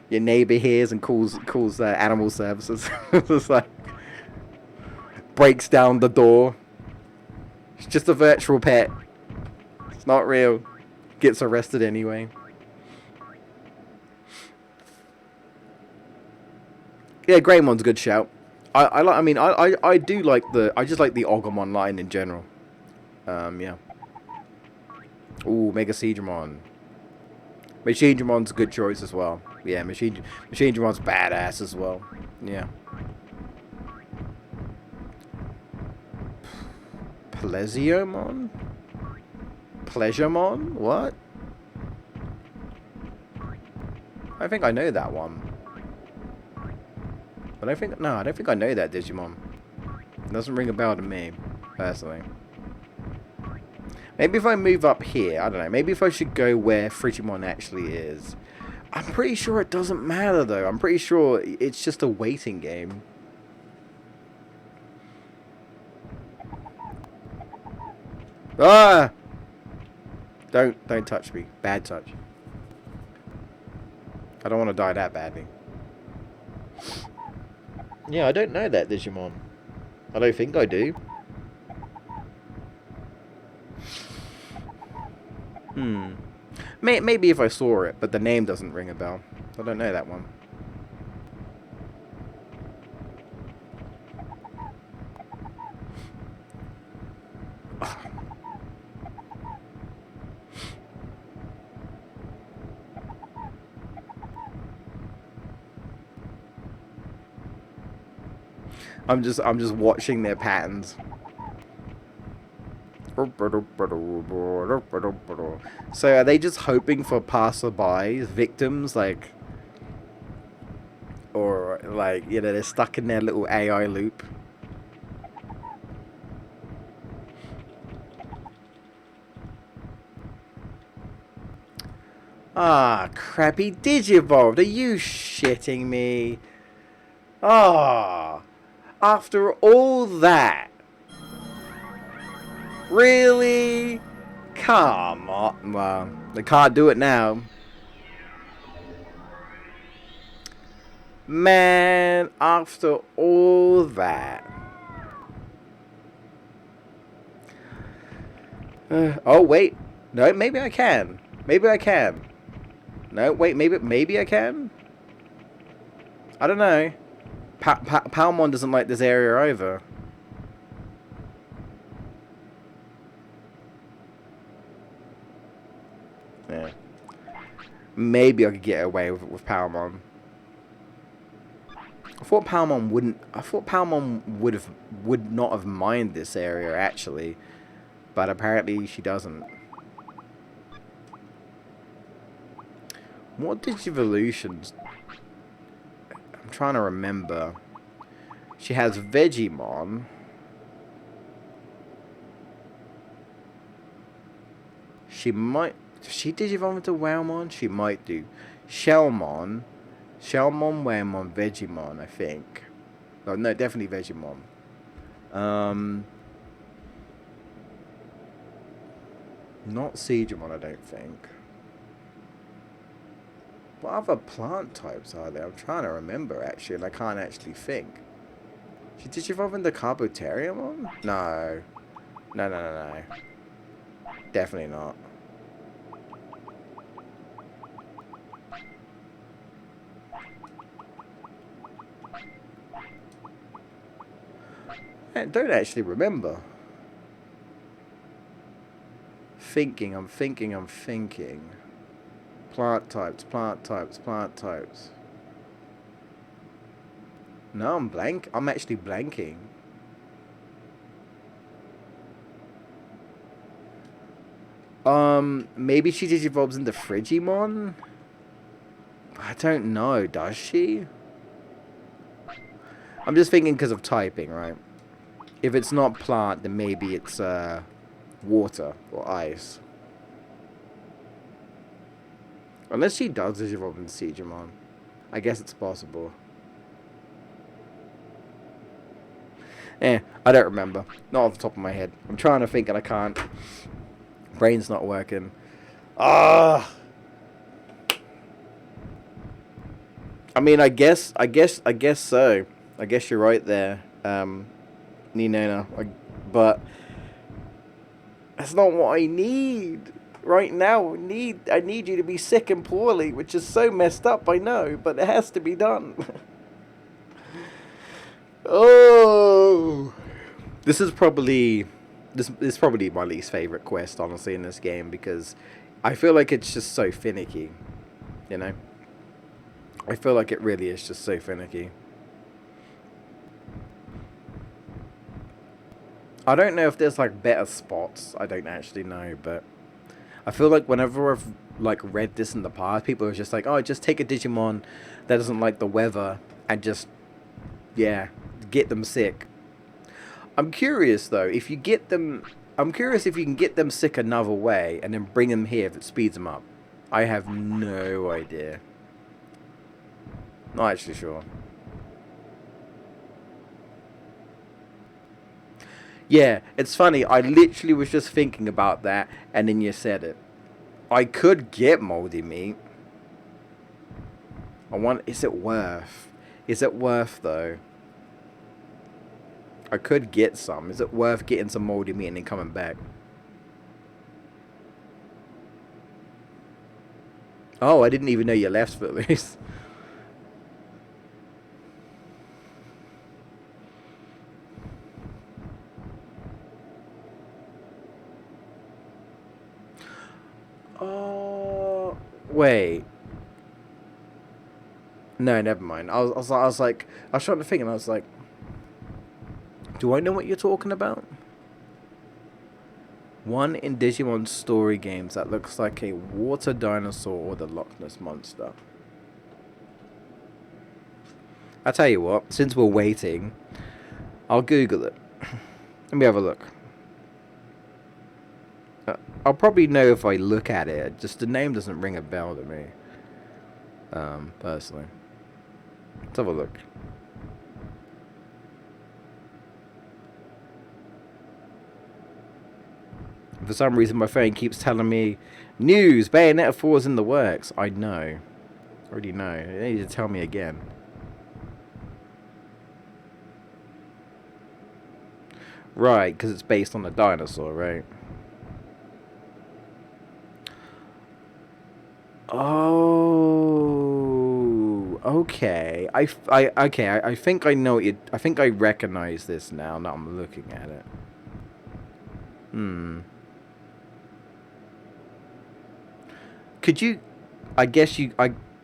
A: Your neighbor hears and calls animal services. Just like breaks down the door. It's just a virtual pet. It's not real. Gets arrested anyway. Yeah, Greymon's a good shout. I do like I just like the Agumon line in general. Yeah. Ooh, Mega Seedramon. Machinedramon's a good choice as well. Yeah, Machinedramon's badass as well. Yeah. Pleasiomon? Pleasureomon? What? I think I know that one. But I don't think I know that Digimon. It doesn't ring a bell to me, personally. Maybe if I move up here, I don't know. Maybe if I should go where Frigimon actually is. I'm pretty sure it doesn't matter, though. I'm pretty sure it's just a waiting game. Ah! Don't touch me. Bad touch. I don't want to die that badly. Yeah, I don't know that Digimon. I don't think I do. Maybe if I saw it, but the name doesn't ring a bell. I don't know that one. I'm just watching their patterns. So are they just hoping for passerbys, victims, like, or like, you know, they're stuck in their little AI loop? Ah, crappy Digivolved. Are you shitting me? Ah, after all that. Really? Come on. Well, they can't do it now. Man, after all that. Oh, wait. No, maybe I can. Maybe I can. No, wait, maybe I can? I don't know. Palmon doesn't like this area either. Yeah. Maybe I could get away with Palmon. I thought Palmon would not have mined this area actually, but apparently she doesn't. What Digivolutions? I'm trying to remember. She has Vegemon. She might. Does she Digivolve into Wowmon? She might do. Shellmon. Shellmon, Wowmon, Vegemon, I think. Oh, no, definitely Vegemon. Not Siegemon, I don't think. What other plant types are there? I'm trying to remember, actually, and I can't actually think. She Digivolve into Carbotariumon? No. No. Definitely not. I don't actually remember. I'm thinking. Plant types. No, I'm actually blanking. Maybe she Digivolves into Frigimon? I don't know, does she? I'm just thinking because of typing, right? If it's not plant, then maybe it's water or ice. Unless she does Digivolve into Siegemon. I guess it's possible. I don't remember. Not off the top of my head. I'm trying to think and I can't. Brain's not working. Ah. I mean, I guess so. I guess you're right there, Ninona. But that's not what I need right now. I need you to be sick and poorly, which is so messed up. I know, but it has to be done. Oh, this is probably my least favorite quest, honestly, in this game because I feel like it's just so finicky. You know, I feel like it really is just so finicky. I don't know if there's like better spots. I don't actually know, but I feel like whenever I've like read this in the past, people are just like, "Oh, just take a Digimon that doesn't like the weather and just Yeah, get them sick. I'm curious though, if you get them, I'm curious if you can get them sick another way and then bring them here if it speeds them up. I have no idea. Not actually sure. Yeah, it's funny. I literally was just thinking about that, and then you said it. I could get moldy meat. I want. Is it worth? Is it worth though? I could get some. Is it worth getting some moldy meat and then coming back? Oh, I didn't even know you left, Footloose. Oh, wait. No, never mind. I was trying to think, and I was like, do I know what you're talking about? One in Digimon story games that looks like a water dinosaur or the Loch Ness monster. I tell you what, since we're waiting, I'll Google it. Let me have a look. I'll probably know if I look at it. Just the name doesn't ring a bell to me. Personally. Let's have a look. For some reason, my phone keeps telling me, news, Bayonetta 4 is in the works. I know. I already know. You need to tell me again. Right, because it's based on a dinosaur, right? Oh, okay. I think I know it. I think I recognize this now that I'm looking at it. Hmm. Could you? I guess you.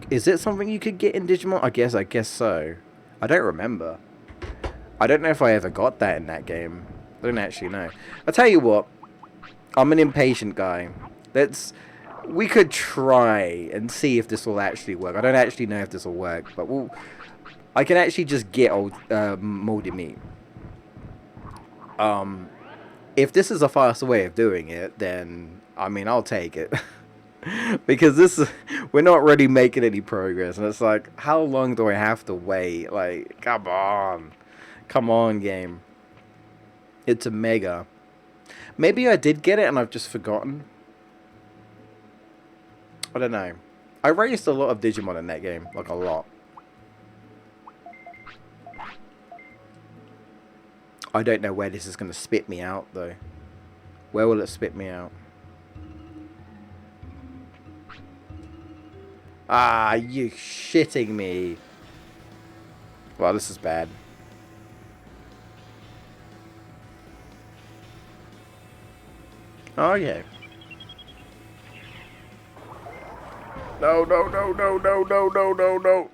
A: Is it something you could get in Digimon? I guess so. I don't remember. I don't know if I ever got that in that game. I don't actually know. I'll tell you what. I'm an impatient guy. Let's. We could try and see if this will actually work. I don't actually know if this will work, but we'll. I can actually just get old moldy meat. Um, if this is a faster way of doing it, then I mean I'll take it. Because we're not really making any progress, and it's like, how long do I have to wait? Like, come on, game. It's a mega. Maybe I did get it and I've just forgotten. I don't know. I raced a lot of Digimon in that game, like a lot. I don't know where this is going to spit me out though. Where will it spit me out? Ah, you shitting me. Well, this is bad. Oh, yeah. No, no, no, no, no, no, no, no, no.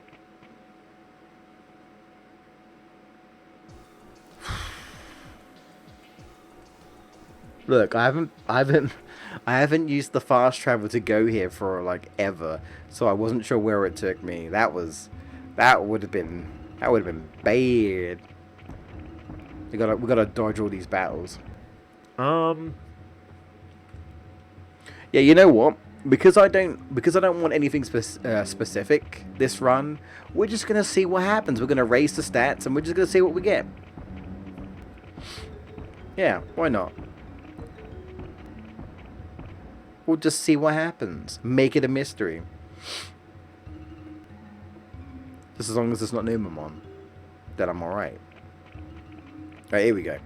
A: Look, I haven't used the fast travel to go here for like ever, so I wasn't sure where it took me. That would have been bad. We gotta dodge all these battles. Um, yeah, you know what? Because I don't want anything specific this run. We're just gonna see what happens. We're gonna raise the stats, and we're just gonna see what we get. Yeah, why not? We'll just see what happens. Make it a mystery. Just as long as it's not Numamon, then I'm alright. Alright, here we go.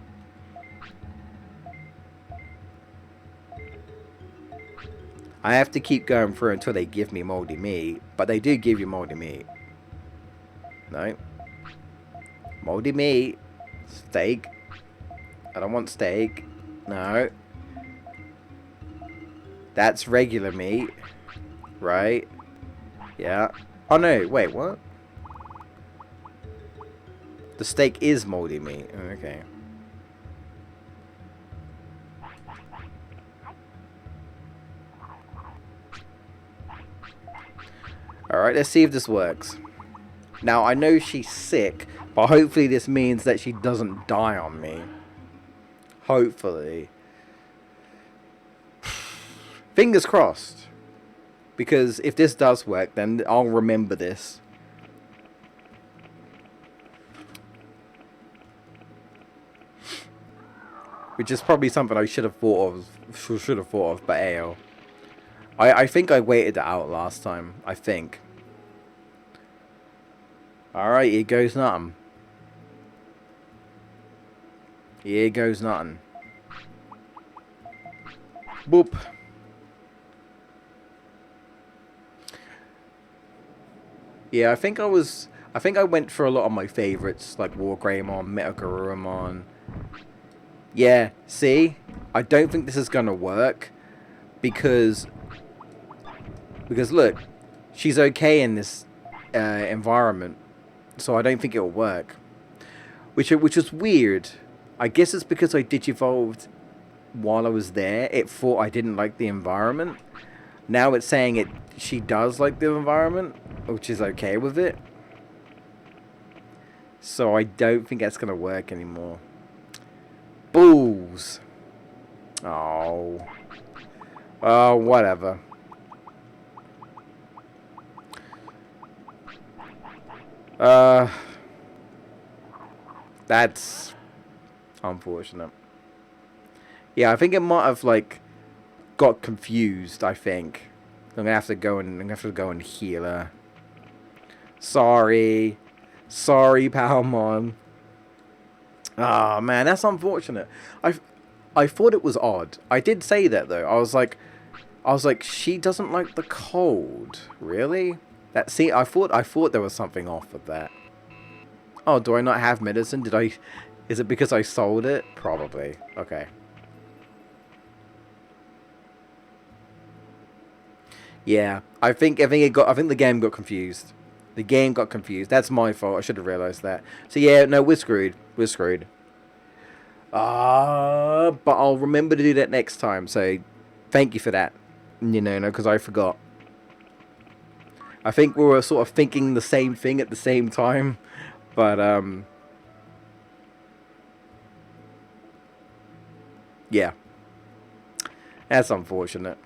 A: I have to keep going through until they give me moldy meat, but they do give you moldy meat. No. Moldy meat. Steak. I don't want steak. No. That's regular meat. Right? Yeah. Oh no, wait, what? The steak is moldy meat. Okay. Alright, let's see if this works. Now, I know she's sick, but hopefully this means that she doesn't die on me. Hopefully. Fingers crossed. Because if this does work, then I'll remember this. Which is probably something I should have thought of, but ayo. I think I waited it out last time. I think. Alright, here goes nothing. Here goes nothing. Boop. Yeah, I think I went for a lot of my favorites, like Wargreymon, Metagarurumon. Yeah, see? I don't think this is gonna work. Because look, she's okay in this environment. So I don't think it'll work. Which is weird. I guess it's because I digivolved while I was there. It thought I didn't like the environment. Now it's saying she does like the environment, which is okay with it. So I don't think that's gonna work anymore. Balls. Oh. Oh, whatever. That's unfortunate. Yeah, I think it might have like got confused, I think. I'm gonna have to go and heal her. Sorry. Sorry, Palmon. Ah, man, that's unfortunate. I thought it was odd. I did say that though. I was like she doesn't like the cold. Really? See, I thought there was something off with that. Oh, do I not have medicine? Is it because I sold it? Probably. Okay. Yeah, I think the game got confused. The game got confused. That's my fault. I should have realized that. So yeah, no, we're screwed. We're screwed. But I'll remember to do that next time. So thank you for that. You know, because I forgot. I think we were sort of thinking the same thing at the same time, but yeah, that's unfortunate.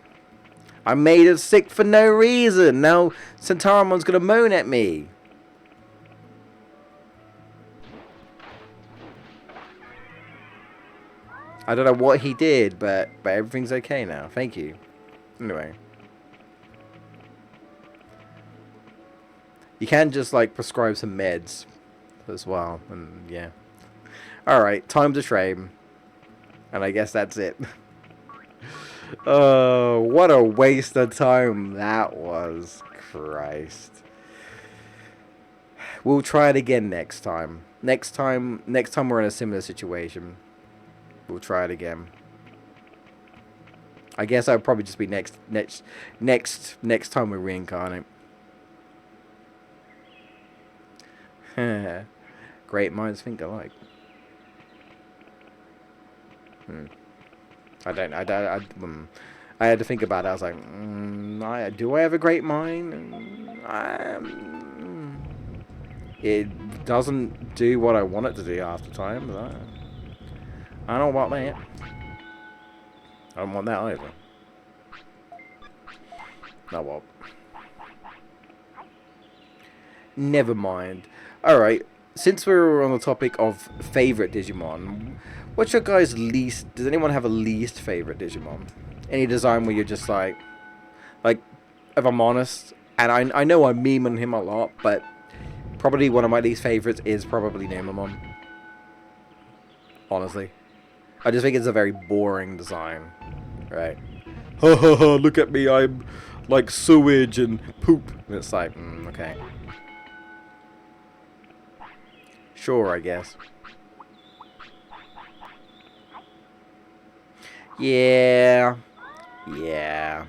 A: I made her sick for no reason. Now Centaurumon's gonna moan at me. I don't know what he did, but everything's okay now. Thank you. Anyway. You can just, like, prescribe some meds as well. And, yeah. Alright, time to train. And I guess that's it. Oh, what a waste of time that was. Christ. We'll try it again next time. Next time we're in a similar situation. We'll try it again. I guess I'll probably just be next time we reincarnate. Great minds think alike. I had to think about it. I was like, do I have a great mind? It doesn't do what I want it to do half the time. But I don't want that. I don't want that either. No, well. Never mind. Alright, since we're on the topic of favourite Digimon, what's your guys' least... Does anyone have a least favourite Digimon? Any design where you're just like, if I'm honest, and I know I meme on him a lot, but probably one of my least favourites is probably Nemamon. Honestly. I just think it's a very boring design. Right? Ha ha ha, look at me, I'm like sewage and poop. And it's like, okay. Sure, I guess. Yeah. Yeah.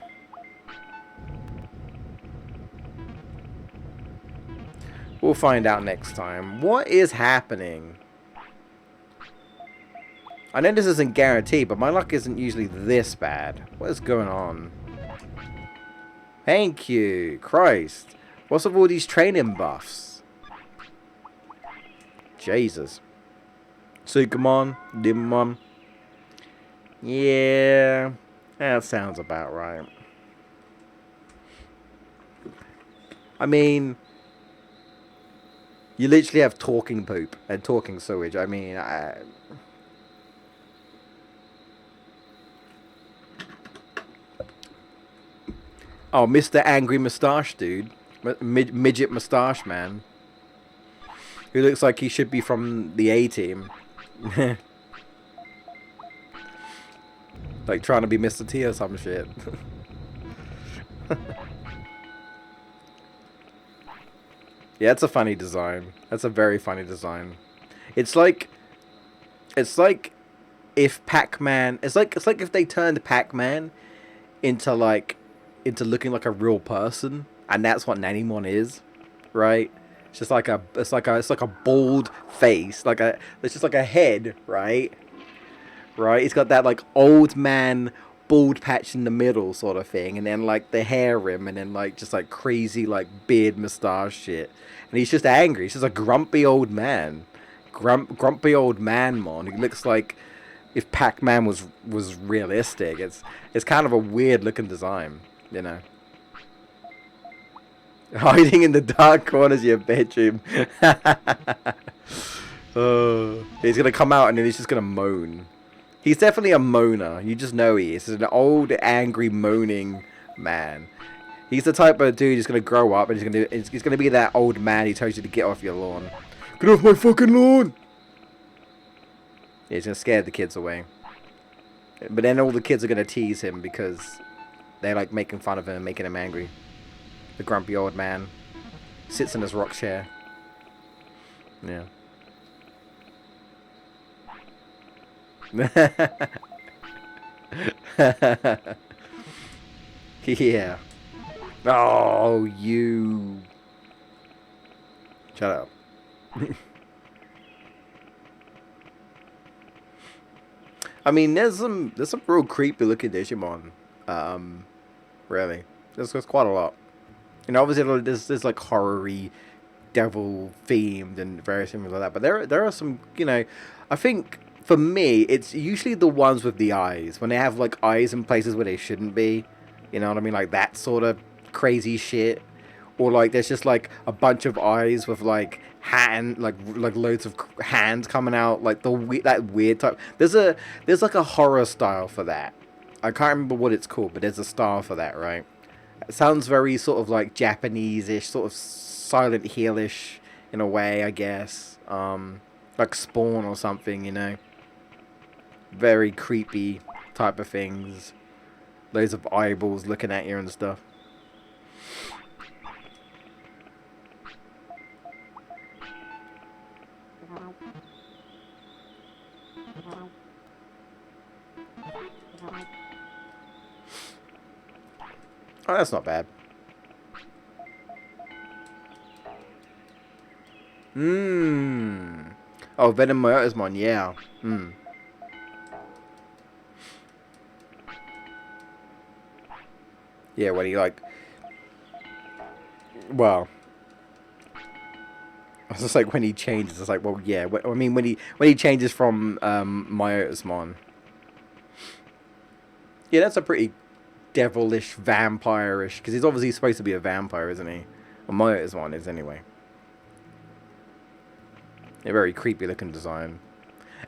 A: We'll find out next time. What is happening? I know this isn't guaranteed, but my luck isn't usually this bad. What is going on? Thank you. Christ. What's with all these training buffs? Jesus. Sukamon, Digimon. Yeah, that sounds about right. I mean, you literally have talking poop and talking sewage. I mean, oh, Mr. Angry Moustache Dude. Midget Moustache Man. Who looks like he should be from the A-Team. Like trying to be Mr. T or some shit. Yeah, it's a funny design. That's a very funny design. It's like... It's like if Pac-Man... It's like if they turned Pac-Man into like... Into looking like a real person. And that's what Nanimon is. Right? It's just like a... It's like a bald face. It's just like a head, right? Right? He's got that like old man bald patch in the middle sort of thing, and then like the hair rim, and then like just like crazy like beard mustache shit. And he's just angry. He's just a grumpy old man. Grumpy old man mon. He looks like if Pac-Man was realistic. It's kind of a weird looking design, you know. Hiding in the dark corners of your bedroom. He's gonna come out and then he's just gonna moan. He's definitely a moaner. You just know he is. He's an old, angry, moaning man. He's the type of dude who's gonna grow up and he's gonna be that old man who tells you to get off your lawn. Get off my fucking lawn! Yeah, he's gonna scare the kids away. But then all the kids are gonna tease him because they're like making fun of him and making him angry. The grumpy old man sits in his rock chair. Yeah. Yeah. Oh, you. Shut up. I mean, there's some real creepy looking Digimon. Really, there's quite a lot. You know, obviously there's like horror-y, devil themed and various things like that. But there are some, you know, I think for me it's usually the ones with the eyes when they have like eyes in places where they shouldn't be. You know what I mean? Like that sort of crazy shit. Or like there's just like a bunch of eyes with like like loads of hands coming out, like that weird type. There's like a horror style for that. I can't remember what it's called, but there's a style for that, right? It sounds very sort of like Japanese-ish, sort of Silent Hill-ish in a way, I guess. Like Spawn or something, you know. Very creepy type of things. Loads of eyeballs looking at you and stuff. Oh, that's not bad. Oh, Venom Myotismon, yeah. Yeah, when he like... Well... I was just like, when he changes, it's like, well, yeah. I mean, when he changes from Myotismon. Yeah, that's a pretty devilish, vampire-ish, because he's obviously supposed to be a vampire, isn't he? Well, Myotismon is, anyway. A very creepy looking design.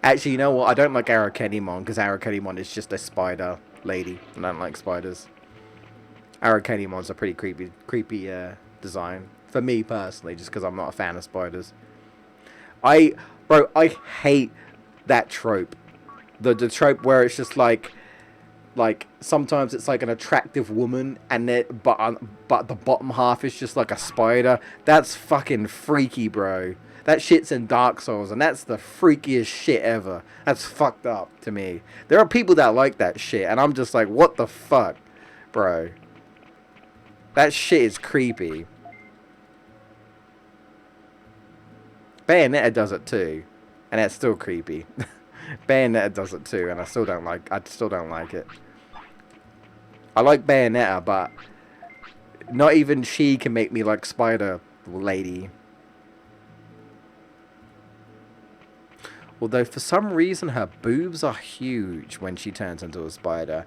A: Actually, you know what? I don't like Arakenimon, because Arakenimon is just a spider lady, and I don't like spiders. Arakenimon's a pretty creepy design. For me, personally, just because I'm not a fan of spiders. Bro, I hate that trope. The trope where it's just like sometimes it's like an attractive woman and but the bottom half is just like a spider. That's fucking freaky, bro. That shit's in Dark Souls and that's the freakiest shit ever. That's fucked up to me. There are people that like that shit and I'm just like, what the fuck, bro? That shit is creepy. Bayonetta does it too, and that's still creepy. Bayonetta does it too, and I still don't like it. I like Bayonetta, but not even she can make me like Spider Lady. Although for some reason her boobs are huge when she turns into a spider.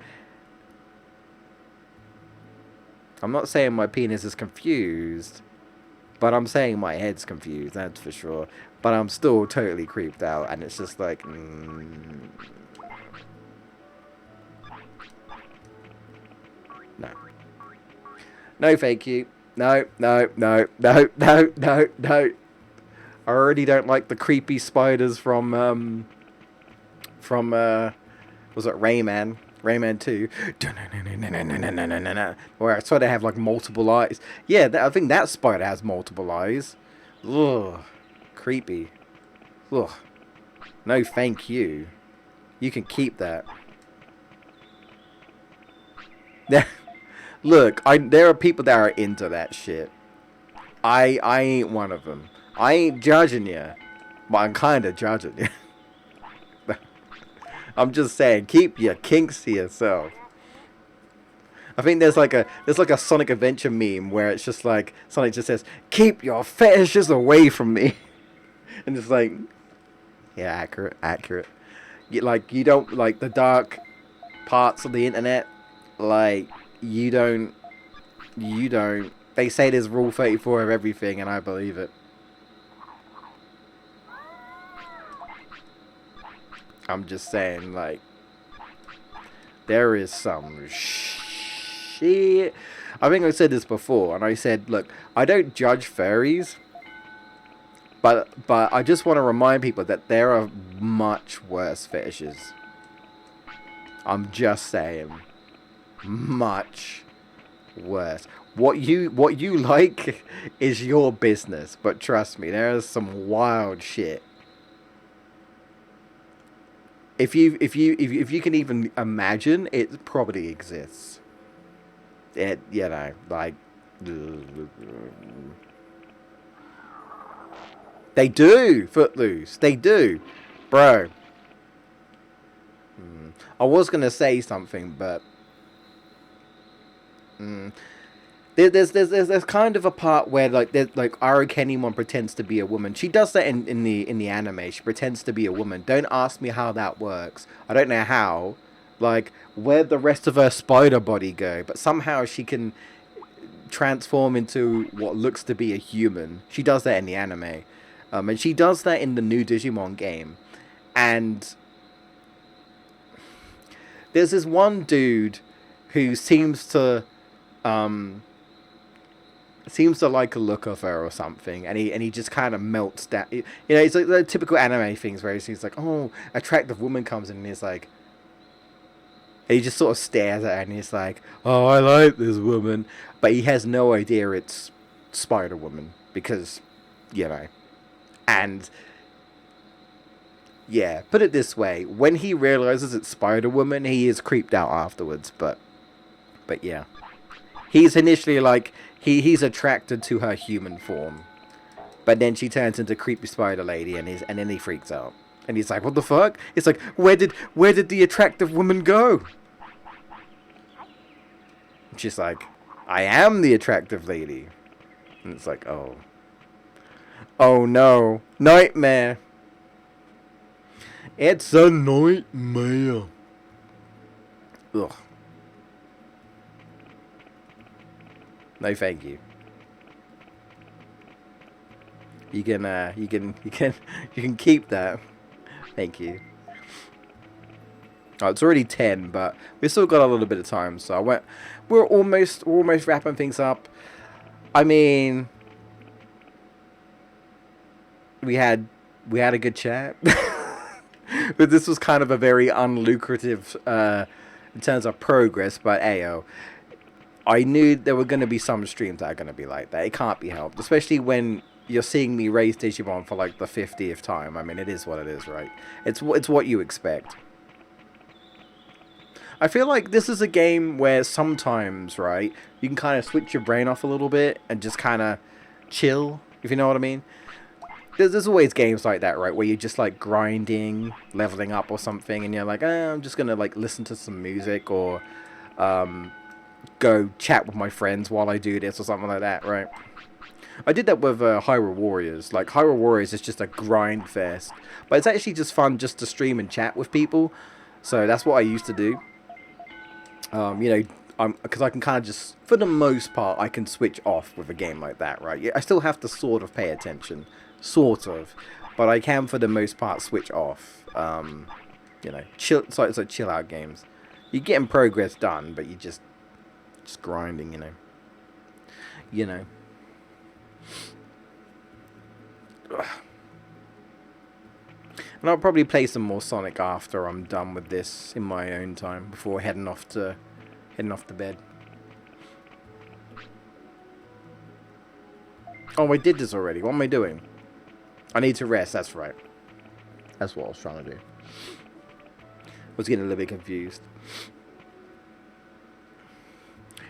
A: I'm not saying my penis is confused, but I'm saying my head's confused, that's for sure. But I'm still totally creeped out, and it's just like... no. No, thank you. No, no, no, no, no, no, no. I already don't like the creepy spiders from was it Rayman? Rayman 2. Where I swear they have like multiple eyes. Yeah, I think that spider has multiple eyes. Ugh. Creepy. Ugh. No, thank you. You can keep that. Look, there are people that are into that shit. I ain't one of them. I ain't judging you, but I'm kind of judging you. I'm just saying, keep your kinks to yourself. I think there's like a Sonic Adventure meme where it's just like Sonic just says, "Keep your fetishes away from me," and it's like, yeah, accurate. You don't like the dark parts of the internet. Like you don't. They say there's Rule 34 of everything, and I believe it. I'm just saying, like, there is some shit. I think I said this before, and I said, look, I don't judge furries, but I just want to remind people that there are much worse fetishes. I'm just saying, much worse. What you like is your business, but trust me, there is some wild shit. If you can even imagine, it probably exists. It, you know, like they do. Footloose, they do, bro. I was gonna say something, but there's kind of a part where like there's like Arukenimon pretends to be a woman. She does that in the anime. She pretends to be a woman. Don't ask me how that works. I don't know how. Like where'd the rest of her spider body go? But somehow she can transform into what looks to be a human. She does that in the anime, and she does that in the new Digimon game. And there's this one dude who seems to like a look of her or something, and he just kind of melts down. You know, it's like the typical anime things where he's like, oh, attractive woman comes in, and he's like, and he just sort of stares at her, and he's like, oh, I like this woman, but he has no idea it's Spider Woman because, you know, and yeah, put it this way, when he realizes it's Spider Woman, he is creeped out afterwards, but yeah. He's initially like he's attracted to her human form, but then she turns into creepy spider lady, and then he freaks out, and he's like, "What the fuck?" It's like, where did the attractive woman go? She's like, "I am the attractive lady," and it's like, oh no, nightmare. It's a nightmare. Ugh. No, thank you. You can keep that. Thank you. Oh, it's already 10, but we still got a little bit of time, so we're almost wrapping things up. I mean, we had a good chat, but this was kind of a very unlucrative in terms of progress. But ayo, I knew there were going to be some streams that are going to be like that. It can't be helped, especially when you're seeing me raise Digimon for like the 50th time. I mean, it is what it is, right? It's what you expect. I feel like this is a game where sometimes, right, you can kind of switch your brain off a little bit and just kind of chill, if you know what I mean. There's always games like that, right, where you're just like grinding, leveling up or something, and you're like, I'm just gonna like listen to some music or go chat with my friends while I do this or something like that, right? I did that with Hyrule Warriors. Like, Hyrule Warriors is just a grind fest. But it's actually just fun just to stream and chat with people. So that's what I used to do. You know, because I can kind of just, for the most part, I can switch off with a game like that, right? Yeah, I still have to sort of pay attention. Sort of. But I can, for the most part, switch off. You know, chill. It's like chill out games. You're getting progress done, but you're just grinding, you know. You know. Ugh. And I'll probably play some more Sonic after I'm done with this in my own time before heading off to bed. Oh, I did this already. What am I doing? I need to rest. That's right. That's what I was trying to do. I was getting a little bit confused.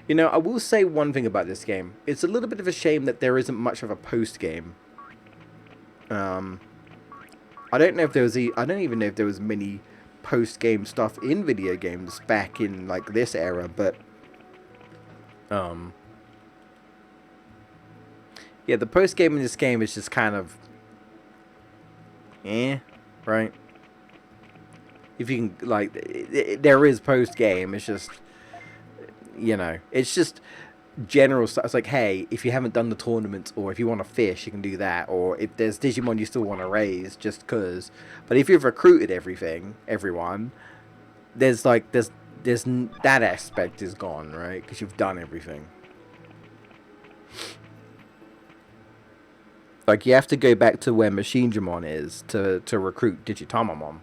A: You know, I will say one thing about this game. It's a little bit of a shame that there isn't much of a post game. I don't know if there was I don't even know if there was many post game stuff in video games back in like this era, but yeah, the post game in this game is just kind of right? If you can, like, there is post game. It's just, you know, it's just general stuff. It's like, hey, if you haven't done the tournaments, or if you want to fish, you can do that. Or if there's Digimon you still want to raise, just cause. But if you've recruited everyone, there's like there's that aspect is gone, right? Because you've done everything. Like, you have to go back to where Machine Digimon is to recruit Digitamamon.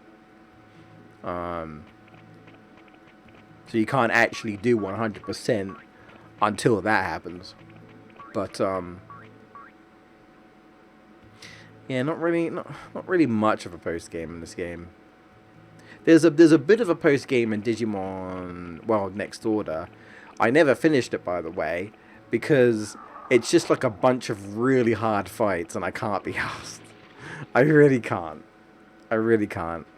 A: So you can't actually do 100% until that happens. But yeah, not really much of a post game in this game. There's a bit of a post game in Digimon, well, Next Order. I never finished it, by the way, because it's just like a bunch of really hard fights, and I can't be asked. I really can't. I really can't.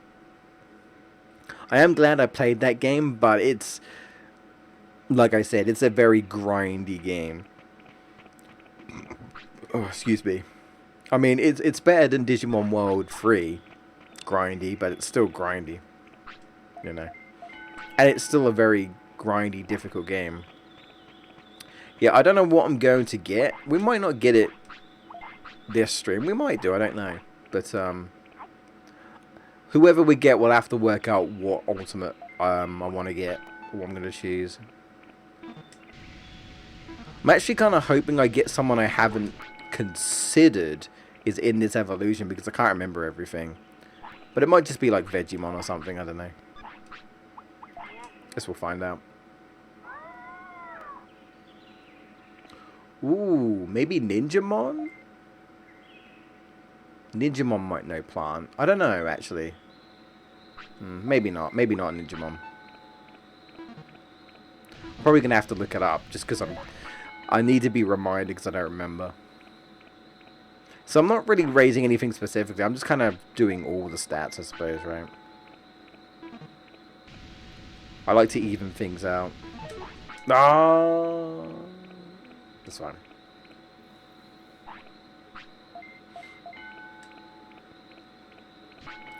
A: I am glad I played that game, but it's, like I said, it's a very grindy game. Oh, excuse me. I mean, it's better than Digimon World 3, grindy, but it's still grindy, you know. And it's still a very grindy, difficult game. Yeah, I don't know what I'm going to get. We might not get it this stream. We might do, I don't know. But, whoever we get, we'll have to work out what ultimate I want to get, what I'm going to choose. I'm actually kind of hoping I get someone I haven't considered is in this evolution, because I can't remember everything. But it might just be like Vegemon or something, I don't know. Guess we'll find out. Ooh, maybe Ninjamon? Ninjamon might know Plant. I don't know, actually. Maybe not. Maybe not Ninjamon. Probably going to have to look it up, just because I need to be reminded, because I don't remember. So I'm not really raising anything specifically. I'm just kind of doing all the stats, I suppose, right? I like to even things out. Ah, that's fine.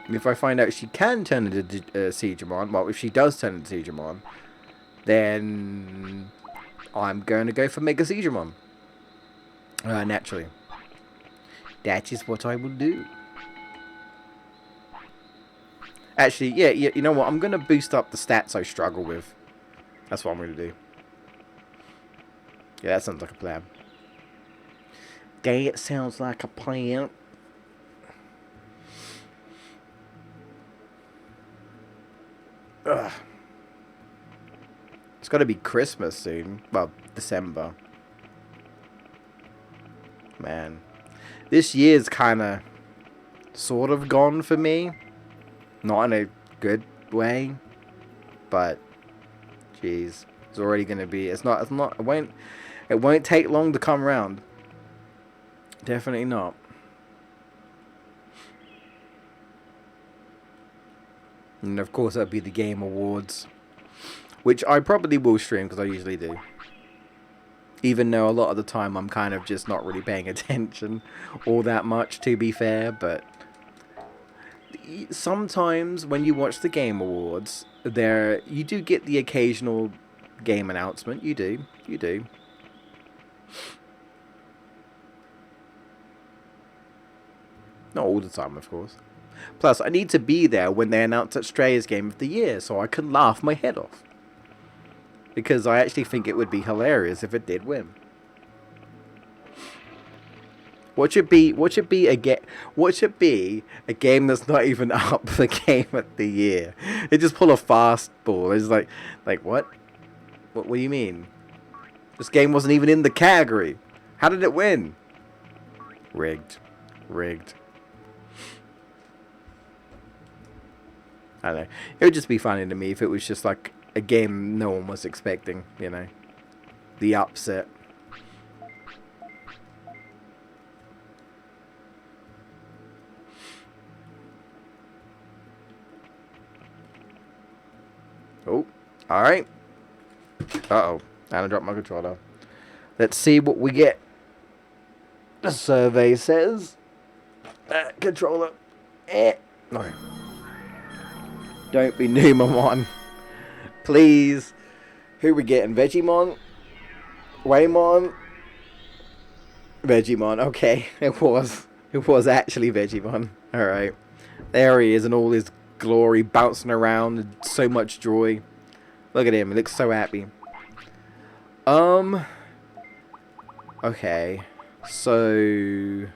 A: And if I find out she can turn into Digimon, well, if she does turn into Digimon, then I'm going to go for Mega Digimon. Naturally. That is what I will do. Actually, yeah, you know what? I'm going to boost up the stats I struggle with. That's what I'm going to do. Yeah, that sounds like a plan. That sounds like a plan. Ugh. It's got to be Christmas soon. Well, December. Man. This year's kind of sort of gone for me. Not in a good way. But, jeez. It's already going to be... It won't take long to come around. Definitely not. And of course that'd be the Game Awards, which I probably will stream, because I usually do. Even though a lot of the time I'm kind of just not really paying attention all that much, to be fair. But sometimes when you watch the Game Awards, you do get the occasional game announcement. You do. You do. Not all the time, of course. Plus, I need to be there when they announce that Stray is Game of the Year, so I can laugh my head off. Because I actually think it would be hilarious if it did win. What should be a game that's not even up for Game of the Year? They just pull a fastball. It's like what? What do you mean? This game wasn't even in the category. How did it win? Rigged. Rigged. I don't know. It would just be funny to me if it was just like a game no one was expecting, you know. The upset. Oh, alright. Uh-oh. And I dropped my controller. Let's see what we get. The survey says... controller. No. Don't be Numamon. Please. Who we getting? Digimon? Waymon? Digimon. Okay. It was actually Digimon. Alright. There he is in all his glory, bouncing around and so much joy. Look at him. He looks so happy. Okay. So...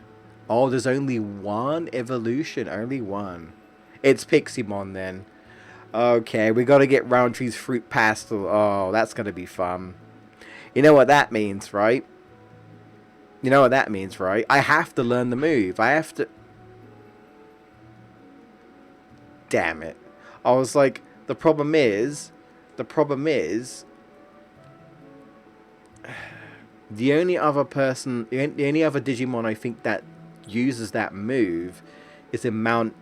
A: Oh, there's only one evolution. Only one. It's Piximon then. Okay, we gotta get Roundtree's Fruit Pastel. Oh, that's gonna be fun. You know what that means, right? You know what that means, right? I have to learn the move. I have to... Damn it. I was like, the problem is... The only other person... The only other Digimon I think that uses that move is in Mount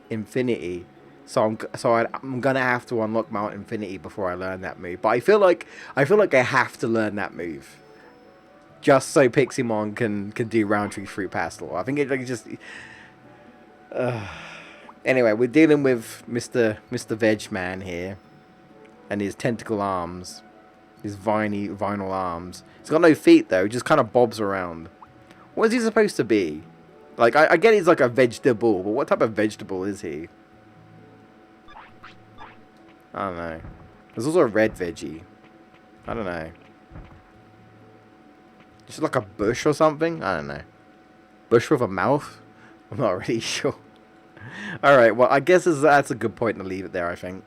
A: Infinity. So I'm gonna have to unlock Mount Infinity before I learn that move. But I feel like I have to learn that move, just so Piximon can do Roundtree Fruit Pastel. I think it like just. Anyway, we're dealing with Mr. Veg Man here, and his tentacle arms, his vinyl arms. He's got no feet though. He just kind of bobs around. What is he supposed to be? Like I get he's like a vegetable, but what type of vegetable is he? I don't know. There's also a red veggie. I don't know. Just like a bush or something? I don't know. Bush with a mouth? I'm not really sure. Alright, well, I guess that's a good point to leave it there, I think.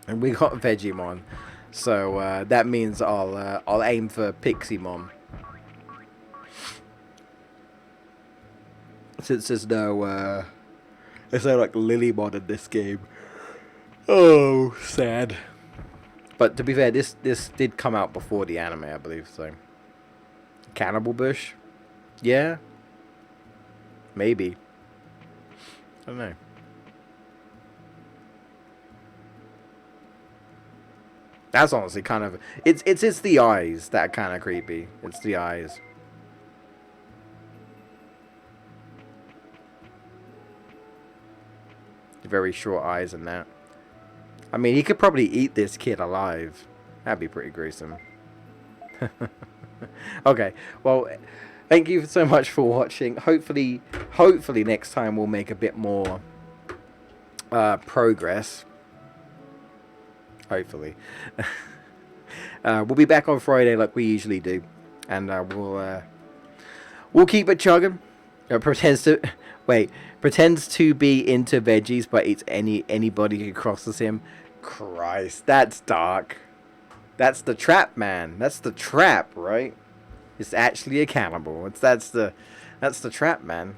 A: And we got Vegemon. So, that means I'll aim for Piximon. Since there's no like Lilymon in this game. Oh, sad. But to be fair, this did come out before the anime, I believe, so. Cannibal Bush? Yeah? Maybe. I don't know. That's honestly kind of... It's the eyes that are kind of creepy. It's the eyes. The very short eyes and that. I mean, he could probably eat this kid alive. That'd be pretty gruesome. Okay, well, thank you so much for watching. Hopefully next time we'll make a bit more progress. Hopefully. We'll be back on Friday like we usually do. And we'll keep it chugging. Pretends to be into veggies, but eats anybody who crosses him. Christ, that's dark. That's the trap, man. That's the trap, right? It's actually a cannibal. That's the trap, man.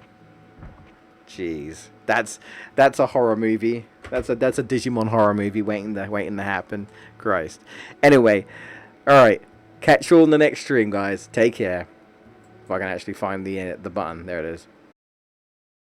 A: Jeez, that's a horror movie. That's a Digimon horror movie waiting to happen. Christ. Anyway, all right. Catch you all in the next stream, guys. Take care. If I can actually find the button, there it is.